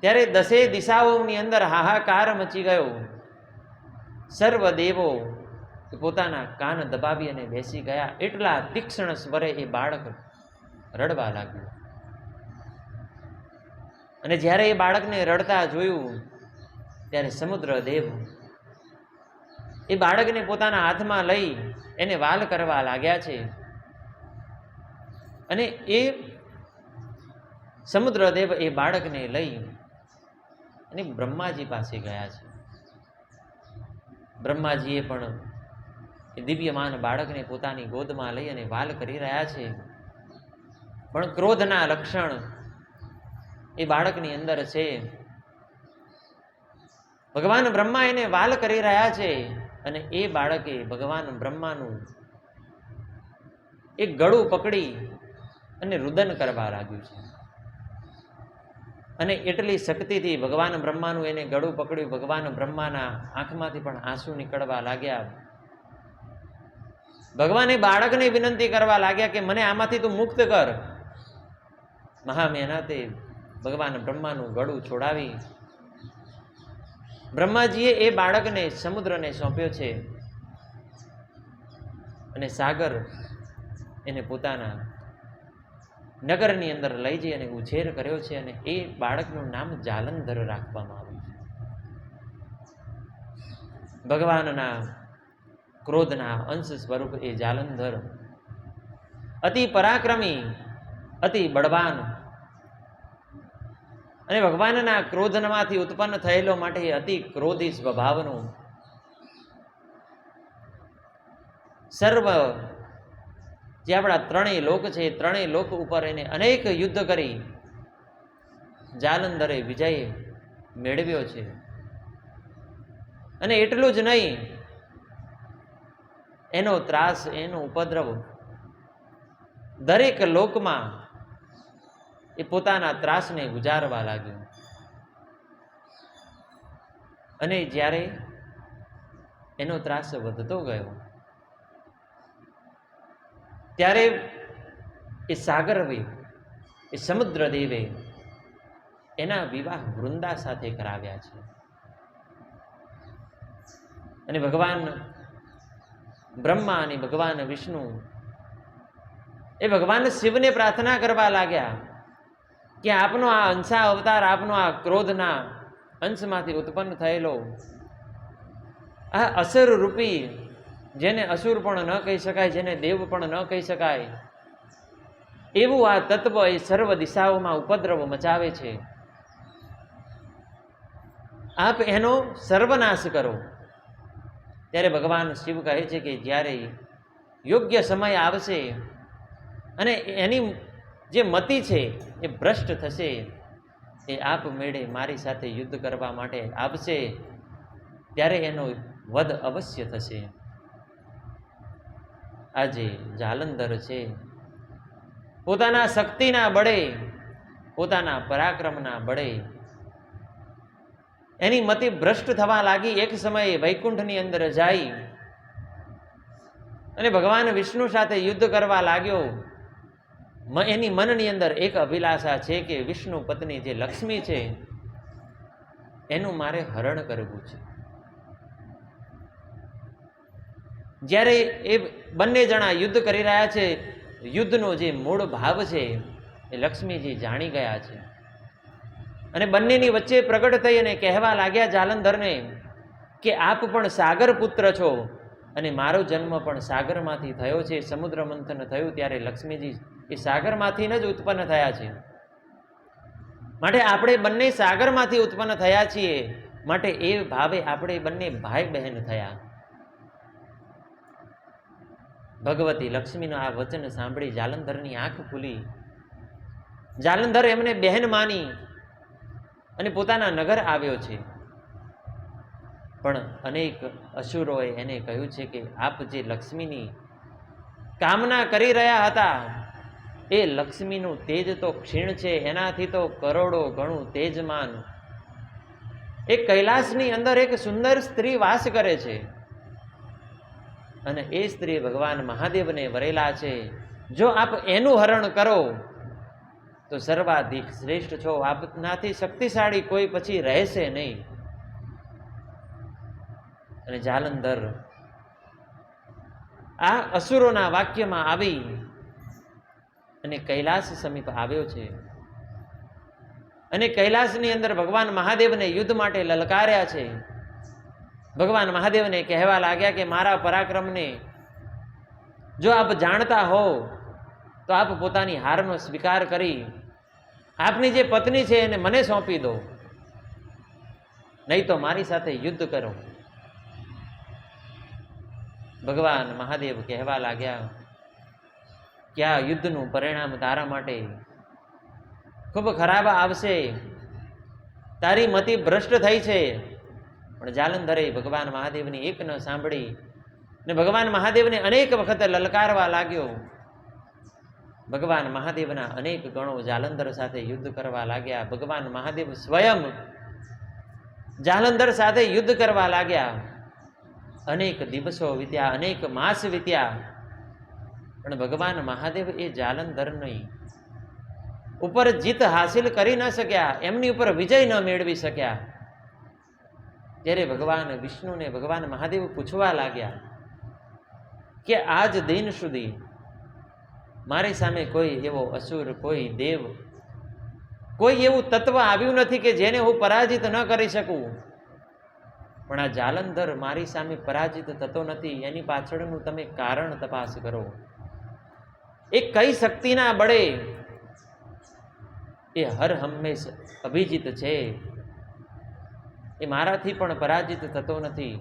ત્યારે દસે દિશાઓની અંદર હાહાકાર મચી ગયો. સર્વ દેવો પોતાના કાન દબાવી અને બેસી ગયા. એટલા તીક્ષ્ણ સ્વરે એ બાળક રડવા લાગ્યું. અને જ્યારે એ બાળકને રડતા જોયું ત્યારે સમુદ્ર દેવ એ બાળકને પોતાના હાથમાં લઈ એને વાલ કરવા લાગ્યા છે. અને એ સમુદ્ર દેવ એ બાળકને લઈ અને બ્રહ્માજી પાસે ગયા છે. બ્રહ્માજીએ પણ એ દિવ્યમાન બાળકને પોતાની ગોદમાં લઈ અને વાલ કરી રહ્યા છે. પણ ક્રોધના લક્ષણ એ બાળકની અંદર છે. ભગવાન બ્રહ્મા એને વાલ કરી રહ્યા છે અને એ બાળકે ભગવાન બ્રહ્માનું એક ગળું પકડી અને રુદન કરવા લાગ્યું છે. અને એટલી શક્તિથી ભગવાન બ્રહ્માનું એને ગળું પકડ્યું, ભગવાન બ્રહ્માના આંખમાંથી પણ આંસુ નીકળવા લાગ્યા. ભગવાને બાળકને વિનંતી કરવા લાગ્યા કે મને આમાંથી તું મુક્ત કર. મહા મહેનતે ભગવાન બ્રહ્માનું ગળું છોડાવી બ્રહ્માજીએ એ બાળકને સમુદ્રને સોંપ્યો છે. અને સાગર એને પોતાના નગરની અંદર લઈ જઈ અને ઉછેર કર્યો છે. અને એ બાળકનું નામ જાલંધર રાખવામાં આવ્યું છે. ભગવાનના ક્રોધના અંશ સ્વરૂપ એ જાલંધર અતિ પરાક્રમી, અતિ બળવાન અને ભગવાનના ક્રોધમાંથી ઉત્પન્ન થયેલો માટે અતિ ક્રોધી સ્વભાવનું સર્વ જે આપણા ત્રણેય લોક છે એ ત્રણેય લોક ઉપર એને અનેક યુદ્ધ કરી જાલંધરે વિજય મેળવ્યો છે. અને એટલું જ નહીં, એનો ત્રાસ, એનો ઉપદ્રવ દરેક લોકમાં એ પોતાના ત્રાસને ગુજારવા લાગ્યો. અને જ્યારે એનો ત્રાસ વધતો ગયો ત્યારે એ સાગરવે, એ સમુદ્ર દેવે એના વિવાહ વૃંદા સાથે કરાવ્યા છે. અને ભગવાન બ્રહ્મા અને ભગવાન વિષ્ણુ એ ભગવાન શિવને પ્રાર્થના કરવા લાગ્યા કે આપનો આ અંશા અવતાર, આપનો આ ક્રોધના અંશમાંથી ઉત્પન્ન થયેલો આ અસુર રૂપી, જેને અસુર પણ ન કહી શકાય, જેને દેવ પણ ન કહી શકાય, એવું આ તત્વ એ સર્વ દિશાઓમાં ઉપદ્રવ મચાવે છે. આપ એનો સર્વનાશ કરો. ત્યારે ભગવાન શિવ કહે છે કે જ્યારે યોગ્ય સમય આવશે અને એની જે મતિ છે એ ભ્રષ્ટ થશે, એ આપમેળે મારી સાથે યુદ્ધ કરવા માટે આવશે, ત્યારે એનો વધ અવશ્ય થશે. આજે જાલંધર છે પોતાના શક્તિના બળે, પોતાના પરાક્રમના બળે એની મતિ ભ્રષ્ટ થવા લાગી. એક સમયે વૈકુંઠની અંદર જાય અને ભગવાન વિષ્ણુ સાથે યુદ્ધ કરવા લાગ્યો. એની મનની અંદર એક અભિલાષા છે કે વિષ્ણુ પત્ની જે લક્ષ્મી છે એનું મારે હરણ કરવું છે. જ્યારે એ બંને જણા યુદ્ધ કરી રહ્યા છે, યુદ્ધનો જે મૂળ ભાવ છે એ લક્ષ્મીજી જાણી ગયા છે અને બંનેની વચ્ચે પ્રગટ થઈ અને કહેવા લાગ્યા જાલંધરને કે આપ પણ સાગર પુત્ર છો અને મારો જન્મ પણ સાગરમાંથી થયો છે. સમુદ્ર મંથન થયું ત્યારે લક્ષ્મીજી એ સાગરમાંથી જ ઉત્પન્ન થયા છે, માટે આપણે બંને સાગરમાંથી ઉત્પન્ન થયા છીએ, માટે એ ભાવે આપણે બંને ભાઈ બહેન થયા. ભગવતી લક્ષ્મીનું આ વચન સાંભળી જાલંધરની આંખ ખુલી. જાલંધર એમને બહેન માની અને પોતાના નગર આવ્યો છે. પણ અનેક અસુરોએ એને કહ્યું છે કે આપ જે લક્ષ્મીની કામના કરી રહ્યા હતા એ લક્ષ્મીનું તેજ તો ક્ષીણ છે, એનાથી તો કરોડો ગણું તેજમાન એક કૈલાસની અંદર એક સુંદર સ્ત્રી વાસ કરે છે અને એ સ્ત્રી ભગવાન મહાદેવને વરેલા છે. જો આપ એનું હરણ કરો તો સર્વાધિક શ્રેષ્ઠ છો, આપનાથી શક્તિશાળી કોઈ પછી રહેશે નહીં. અને જાલંધર આ અસુરોના વાક્યમાં આવી અને કૈલાસ સમીપ આવ્યો છે અને કૈલાસની અંદર ભગવાન મહાદેવને યુદ્ધ માટે લલકાર્યા છે. ભગવાન મહાદેવને કહેવા લાગ્યા કે મારા પરાક્રમને જો આપ જાણતા હો તો આપ પોતાની હારનો સ્વીકાર કરી આપની જે પત્ની છે એને મને સોંપી દો, નહીં તો મારી સાથે યુદ્ધ કરો. ભગવાન મહાદેવ કહેવા લાગ્યા કે આ યુદ્ધનું પરિણામ તારા માટે ખૂબ ખરાબ આવશે, તારી મતિ ભ્રષ્ટ થઈ છે. પણ જાલંધરે ભગવાન મહાદેવની એક ન સાંભળી ને ભગવાન મહાદેવને અનેક વખત લલકારવા લાગ્યો. ભગવાન મહાદેવના અનેક ગણો જાલંધર સાથે યુદ્ધ કરવા લાગ્યા. ભગવાન મહાદેવ સ્વયં જાલંધર સાથે યુદ્ધ કરવા લાગ્યા. અનેક દિવસો વીત્યા, અનેક માસ વીત્યા, પણ ભગવાન મહાદેવ એ જાલંધરની ઉપર જીત હાસિલ કરી ન શક્યા, એમની ઉપર વિજય ન મેળવી શક્યા. ત્યારે ભગવાન વિષ્ણુને ભગવાન મહાદેવ પૂછવા લાગ્યા કે આજ દિન સુધી મારી સામે કોઈ એવો અસુર, કોઈ દેવ, કોઈ એવું તત્વ આવ્યું નથી કે જેને હું પરાજિત ન કરી શકું. પણ આ જાલંધર મારી સામે પરાજિત થતો નથી, એની પાછળનું તમે કારણ તપાસ કરો. એ કઈ શક્તિના બળે એ હર હંમેશ અભિજીત છે, એ મારાથી પણ પરાજિત થતો નથી.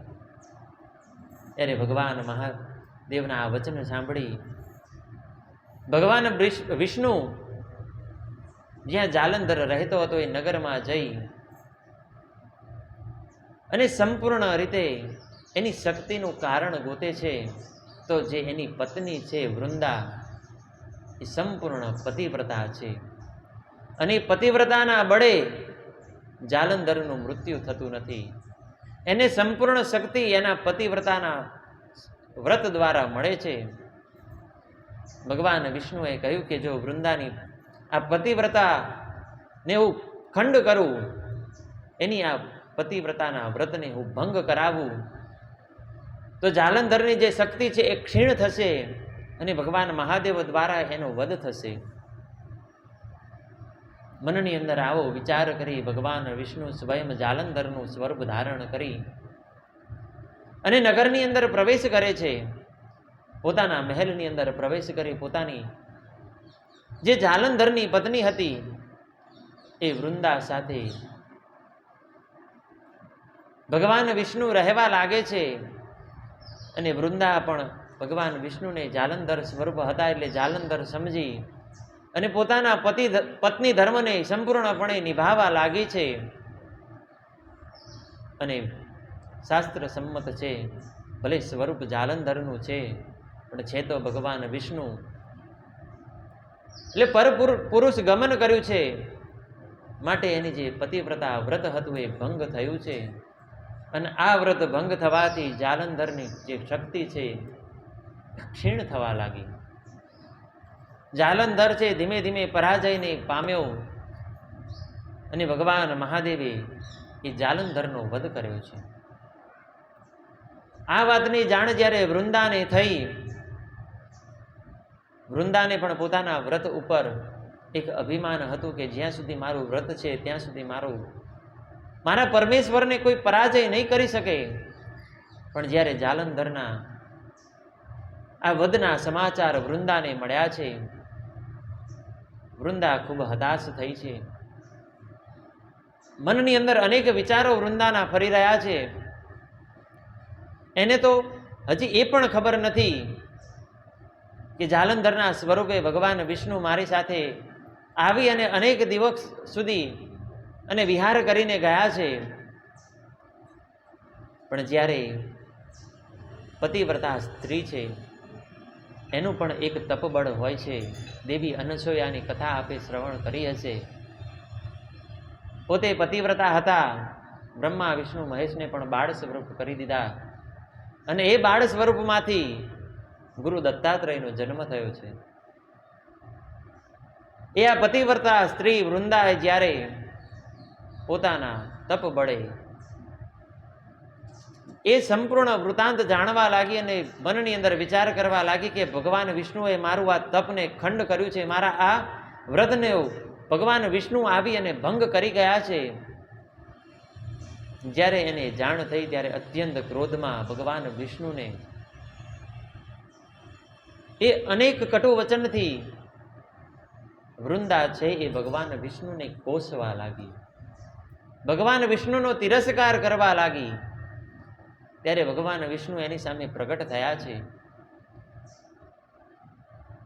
ત્યારે ભગવાન મહાદેવના આ વચન સાંભળી ભગવાન વિષ્ણુ જ્યાં જાલંધર રહેતો હતો એ નગરમાં જઈ અને સંપૂર્ણ રીતે એની શક્તિનું કારણ ગોતે છે. તો જે એની પત્ની છે વૃંદા, એ સંપૂર્ણ પતિવ્રતા છે અને પતિવ્રતાના બળે જાલંધરનું મૃત્યુ થતું નથી. એને સંપૂર્ણ શક્તિ એના પતિવ્રતાના વ્રત દ્વારા મળે છે. ભગવાન વિષ્ણુએ કહ્યું કે જો વૃંદાની આ પતિવ્રતાને હું ખંડ કરું, એની આ પતિવ્રતાના વ્રતને હું ભંગ કરાવું, તો જાલંધરની જે શક્તિ છે એ ક્ષીણ થશે અને ભગવાન મહાદેવ દ્વારા એનો વધ થશે. મનની અંદર આવો વિચાર કરી ભગવાન વિષ્ણુ સ્વયં જાલંધરનું સ્વરૂપ ધારણ કરી અને નગરની અંદર પ્રવેશ કરે છે. પોતાના મહેલની અંદર પ્રવેશ કરી પોતાની જે જાલંધરની પત્ની હતી એ વૃંદા સાથે ભગવાન વિષ્ણુ રહેવા લાગે છે. અને વૃંદા પણ ભગવાન વિષ્ણુને જાલંધર સ્વરૂપ હતા એટલે જાલંધર સમજી અને પોતાના પત્ની ધર્મને સંપૂર્ણપણે નિભાવવા લાગી છે. અને શાસ્ત્ર સંમત છે, ભલે સ્વરૂપ જાલંધરનું છે પણ છે તો ભગવાન વિષ્ણુ, એટલે પુરુષ ગમન કર્યું છે, માટે એની જે પતિવ્રતા વ્રત હતું એ ભંગ થયું છે. અને આ વ્રત ભંગ થવાથી જાલંધરની જે શક્તિ છે ક્ષીણ થવા લાગી. જાલંધર છે ધીમે ધીમે પરાજયને પામ્યો અને ભગવાન મહાદેવે એ જાલંધરનો વધ કર્યો છે. આ વાતની જાણ જ્યારે વૃંદાને થઈ, વૃંદાને પણ પોતાના વ્રત ઉપર એક અભિમાન હતું કે જ્યાં સુધી મારું વ્રત છે ત્યાં સુધી મારા પરમેશ્વરને કોઈ પરાજય નહીં કરી શકે. પણ જ્યારે જાલંધરના આ વધના સમાચાર વૃંદાને મળ્યા છે, વૃંદા ખૂબ હતાશ થઈ છે. મનની અંદર અનેક વિચારો વૃંદાના ફરી રહ્યા છે. એને તો હજી એ પણ ખબર નથી કે જાલંધરના સ્વરૂપે ભગવાન વિષ્ણુ મારી સાથે આવી અને અનેક દિવસ સુધી અને વિહાર કરીને ગયા છે. પણ જ્યારે પતિવ્રતા સ્ત્રી છે એનું પણ એક તપબળ હોય છે. દેવી અનસૂયાની કથા આપે શ્રવણ કરી હશે. પોતે પતિવ્રતા હતા, બ્રહ્મા વિષ્ણુ મહેશને પણ બાળ સ્વરૂપ કરી દીધા અને એ બાળ સ્વરૂપમાંથી ગુરુ દત્તાત્રેયનો જન્મ થયો છે. એ આ પતિવ્રતા સ્ત્રી વૃંદાએ જ્યારે પોતાના તપ બળે એ સંપૂર્ણ વૃતાંત જાણવા લાગી અને મનની અંદર વિચાર કરવા લાગી કે ભગવાન વિષ્ણુએ મારું આ તપને ખંડ કર્યું છે, મારા આ વ્રતને ભગવાન વિષ્ણુ આવી અને ભંગ કરી ગયા છે. જ્યારે એને જાણ થઈ ત્યારે અત્યંત ક્રોધમાં ભગવાન વિષ્ણુને એ અનેક કટુ વચનથી વૃંદા છે એ ભગવાન વિષ્ણુને કોસવા લાગી, ભગવાન વિષ્ણુનો તિરસ્કાર કરવા લાગી. ત્યારે ભગવાન વિષ્ણુ એની સામે પ્રગટ થયા છે.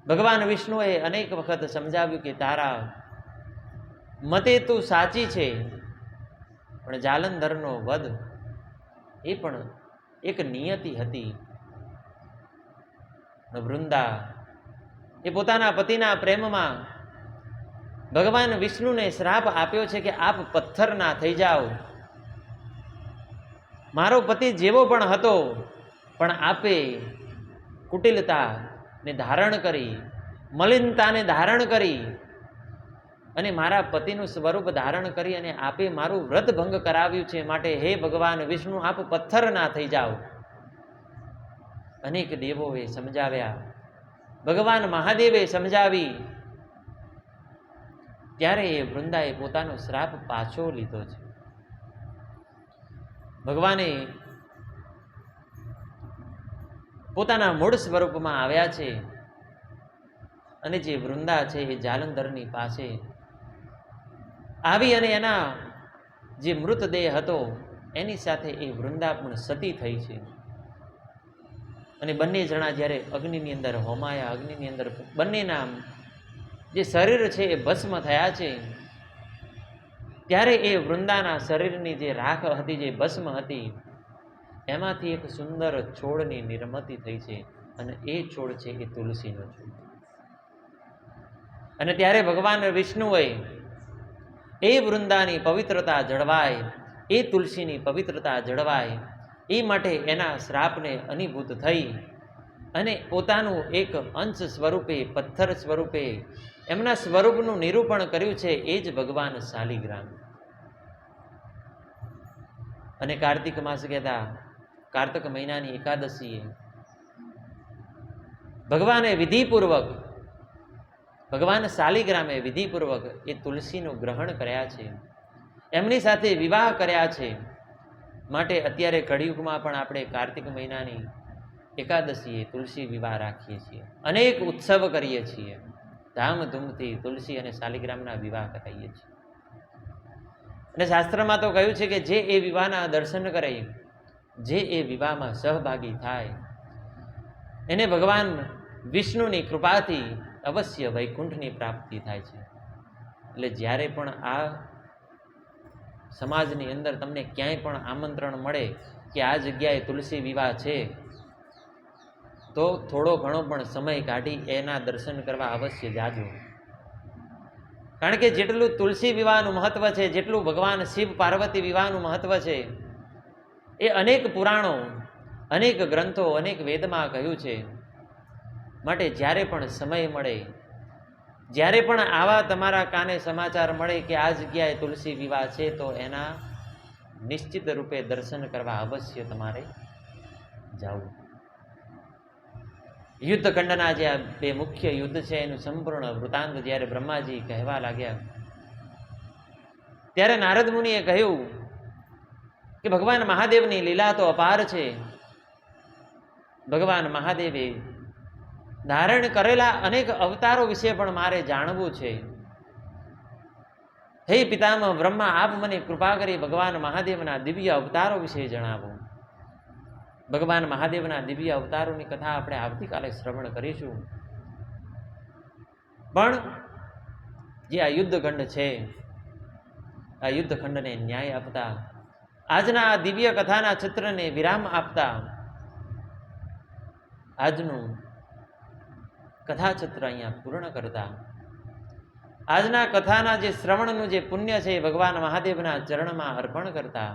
ભગવાન વિષ્ણુએ અનેક વખત સમજાવ્યું કે તારા મતે તું સાચી છે, પણ જાલંધરનો વધ એ પણ એક નિયતિ હતી. વૃંદા એ પોતાના પતિના પ્રેમમાં ભગવાન વિષ્ણુને શ્રાપ આપ્યો છે કે આપ પથ્થરના થઈ જાઓ. મારો પતિ જેવો પણ હતો, પણ આપે કુટિલતાને ધારણ કરી, મલિનતાને ધારણ કરી અને મારા પતિનું સ્વરૂપ ધારણ કરી અને આપે મારું વ્રત ભંગ કરાવ્યું છે. માટે હે ભગવાન વિષ્ણુ, આપ પથ્થરના થઈ જાઓ. અનેક દેવોએ સમજાવ્યા, ભગવાન મહાદેવે સમજાવી. ત્યારે એ વૃંદાએ પોતાનો શ્રાપ પાછો લીધો છે. ભગવાને પોતાના મૂળ સ્વરૂપમાં આવ્યા છે અને જે વૃંદા છે એ જાલંધરની પાસે આવી અને એના જે મૃતદેહ હતો એની સાથે એ વૃંદા પણ સતી થઈ છે. અને બંને જણા જ્યારે અગ્નિની અંદર હોમાયા, અગ્નિની અંદર બંનેના જે શરીર છે એ ભસ્મ થયા છે. ત્યારે એ વૃંદાના શરીરની જે રાખ હતી, જે ભસ્મ હતી, એમાંથી એક સુંદર છોડની નિર્મિતિ થઈ છે અને એ છોડ છે એ તુલસીનો છોડ. અને ત્યારે ભગવાન વિષ્ણુએ એ વૃંદાની પવિત્રતા જળવાય, એ તુલસીની પવિત્રતા જળવાય એ માટે એના શ્રાપને અનિભૂત થઈ અને પોતાનું એક અંશ સ્વરૂપે, પથ્થર સ્વરૂપે એમના સ્વરૂપનું નિરૂપણ કર્યું છે. એ જ ભગવાન શાલિગ્રામ. અને કાર્તિક માસ કહેતા કાર્તક મહિનાની એકાદશીએ ભગવાને વિધિપૂર્વક, ભગવાન શાલિગ્રામે વિધિપૂર્વક એ તુલસીનું ગ્રહણ કર્યા છે, એમની સાથે વિવાહ કર્યા છે. માટે અત્યારે કળિયુગમાં પણ આપણે કાર્તિક મહિનાની એકાદશીએ તુલસી વિવાહ રાખીએ છીએ, અનેક ઉત્સવ કરીએ છીએ, ધામધૂમથી તુલસી અને શાલિગ્રામના વિવાહ કરાવીએ છીએ. અને શાસ્ત્રમાં તો કહ્યું છે કે જે એ વિવાહના દર્શન કરે, જે એ વિવાહમાં સહભાગી થાય, એને ભગવાન વિષ્ણુની કૃપાથી અવશ્ય વૈકુંઠની પ્રાપ્તિ થાય છે. એટલે જ્યારે પણ આ સમાજની અંદર તમને ક્યાંય પણ આમંત્રણ મળે કે આ જગ્યાએ તુલસી વિવાહ છે, તો થોડો ઘણો પણ સમય કાઢી એના દર્શન કરવા અવશ્ય જાજો. કારણ કે જેટલું તુલસી વિવાહનું મહત્વ છે, જેટલું ભગવાન શિવ પાર્વતી વિવાહનું મહત્વ છે, એ અનેક પુરાણો, અનેક ગ્રંથો, અનેક વેદમાં કહ્યું છે. માટે જ્યારે પણ સમય મળે, જ્યારે પણ આવા તમારા કાને સમાચાર મળે કે આ જગ્યાએ તુલસી વિવાહ છે, તો એના નિશ્ચિત રૂપે દર્શન કરવા અવશ્ય તમારે જવું. યુદ્ધખંડના જે આ બે મુખ્ય યુદ્ધ છે એનું સંપૂર્ણ વૃત્તાંત જ્યારે બ્રહ્માજી કહેવા લાગ્યા ત્યારે નારદ મુનિએ કહ્યું કે ભગવાન મહાદેવની લીલા તો અપાર છે. ભગવાન મહાદેવે ધારણ કરેલા અનેક અવતારો વિશે પણ મારે જાણવું છે. હે પિતામહ બ્રહ્મા, આપ મને કૃપા કરી ભગવાન મહાદેવના દિવ્ય અવતારો વિશે જણાવો. ભગવાન મહાદેવના દિવ્ય અવતારોની કથા આપણે આવતીકાલે શ્રવણ કરીશું. પણ જે આ યુદ્ધખંડ છે, આ યુદ્ધખંડને ન્યાય આપતા, આજના આ દિવ્ય કથાના ચિત્રને વિરામ આપતા આજનું કથાચિત્ર અહીંયા પૂર્ણ કરતા, આજના કથાના જે શ્રવણનું જે પુણ્ય છે એ ભગવાન મહાદેવના ચરણમાં અર્પણ કરતા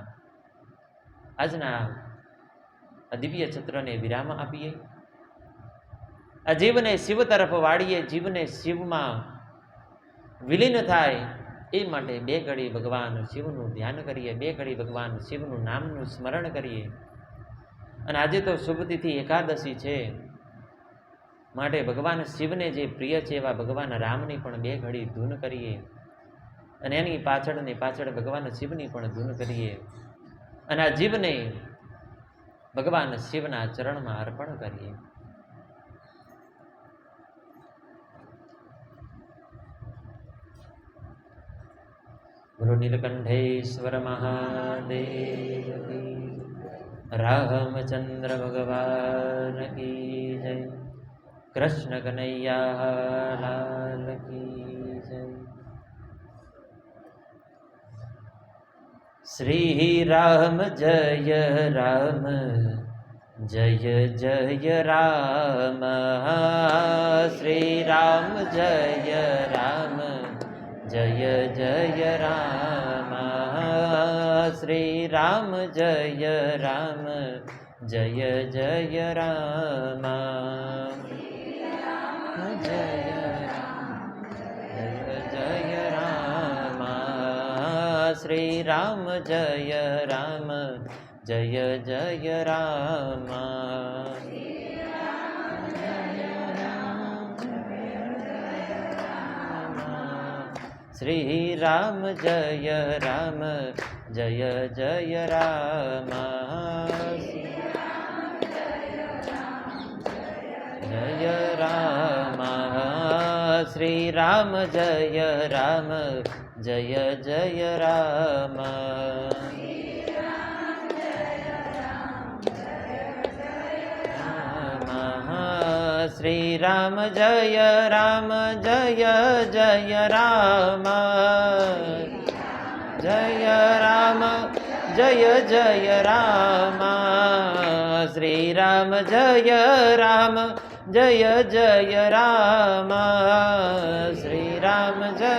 આજના આ દિવ્ય ચિત્રને વિરામ આપીએ. આ જીવને શિવ તરફ વાળીએ, જીવને શિવમાં વિલીન થાય એ માટે બે ઘડી ભગવાન શિવનું ધ્યાન કરીએ, બે ઘડી ભગવાન શિવનું નામનું સ્મરણ કરીએ. અને આજે તો શુભ તિથિ એકાદશી છે, માટે ભગવાન શિવને જે પ્રિય છે એવા ભગવાન રામની પણ બે ઘડી ધૂન કરીએ અને એની પાછળ ભગવાન શિવની પણ ધૂન કરીએ અને આ જીવને ભગવાન શિવના ચરણમાં અર્પણ કરીએ. ગુરુ નીલકંઠેશ્વર મહાદેવ કી, રામચંદ્ર ભગવાન કી જય, કૃષ્ણ કનૈયા લાલ કી જય. શ્રી રામ જય રામ, જય જય રામ. શ્રી રામ જય રામ, જય જય રામ. શ્રી રામ જય રામ, જય જય રામ. જય રામ, શ્રી રામ જય રામ, જય જય રામ. શ્રી રામ જય રામ, જય જય રામ. જય રામ, શ્રી રામ જય રામ, જય જય રામ. શ્રી રામ જય રામ, જય જય રામ. જય રામ, જય જય રામ. શ્રી રામ જય રામ, જય જય રામ. શ્રી રામ જય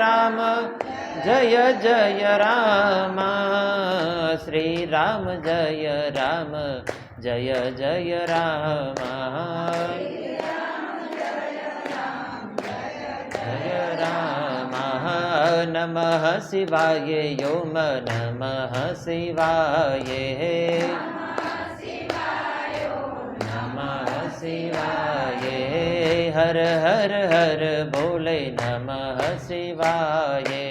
રામ, જય જય રામ. શ્રી રામ જય રામ, જય જય રામ. જય રામ. નમઃ શિવાય ઓમ નમઃ શિવાય. નમઃ શિવાય. હર હર હર બોલે નમઃ શિવાય.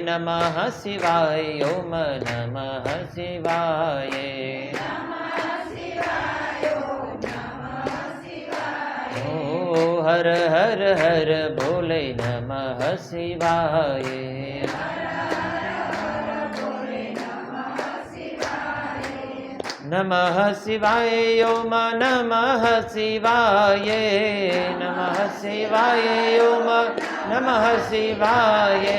નમઃ શિવાય ઓમ નમઃ શિવાય. ઓ હર હર હર બોલે નમઃ શિવાય. નમઃ શિવાય ઓમ નમઃ શિવાય. નમઃ શિવાય ઓમ નમઃ શિવાય.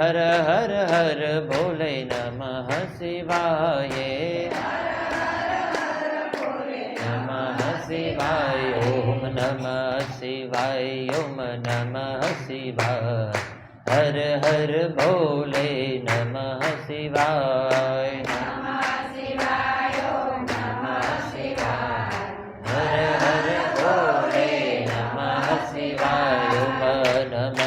હર હર હર બોલે નમઃ શિવાય. નમઃ શિવાય ઓમ નમઃ શિવાય ઓમ નમઃ શિવાય. હર હર બોલે નમઃ શિવાય. હર હર બોલે નમઃ શિવાય ઓમ નમઃ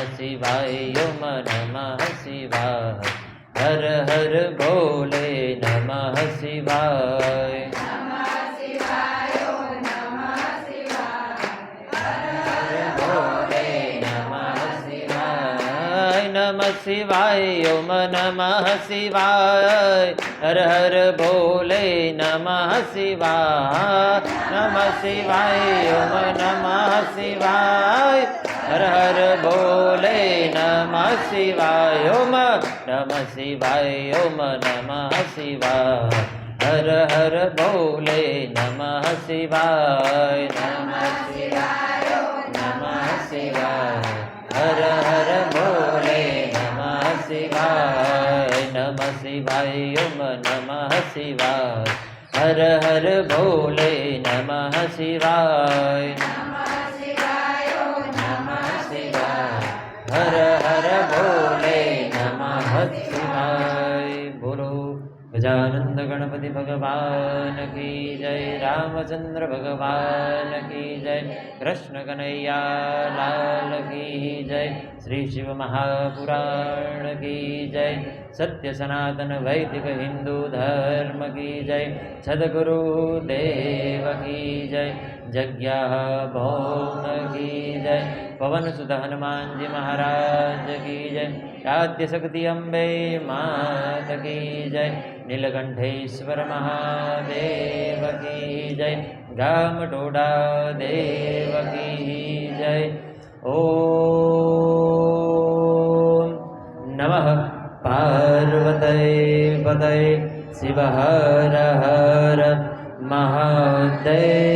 હર ભોલે નમઃ શિવાય. નમઃ શિવાય ઓમ નમઃ શિવાય. હર હર ભોલે નમઃ શિવાય. નમઃ શિવાય ઓમ નમઃ શિવાય. હર હર ભોલે નમઃ શિવાય. ઓમ નમઃ શિવાય ઓમ નમઃ શિવાય. હર હર ભોલે નમઃ શિવાય. નમઃ શિવાય નમઃ શિવાય. હર હર ભોલે નમઃ શિવાય. નમઃ શિવાય ઓમ નમઃ શિવાય. હર હર ભોલે નમઃ શિવાય. હર હર ભોલે નમઃ શિવાય. બોલો ગજાનંદ ગણપતિ ભગવાન કી જય. રામચંદ્ર ભગવાન કી જય. કૃષ્ણ કનૈયા લાલ કી જય. શ્રી શિવ મહાપુરાણ કી જય. સત્ય સનાતન વૈદિક હિન્દુ ધર્મ કી જય. સદગુરુ દેવ કી જય. જગ્યા ભૌમ કી જય. પવન સુત હનુમાનજી મહારાજ કી જય. આદ્ય શક્તિ અંબે માત કી જય. નીલકંઠેશ્વર મહાદેવ કી જય. ગામ ટોડા દેવ કી જય. ઓમ નમઃ પાર્વતય પતય શિવ હર હર મહાદેવ.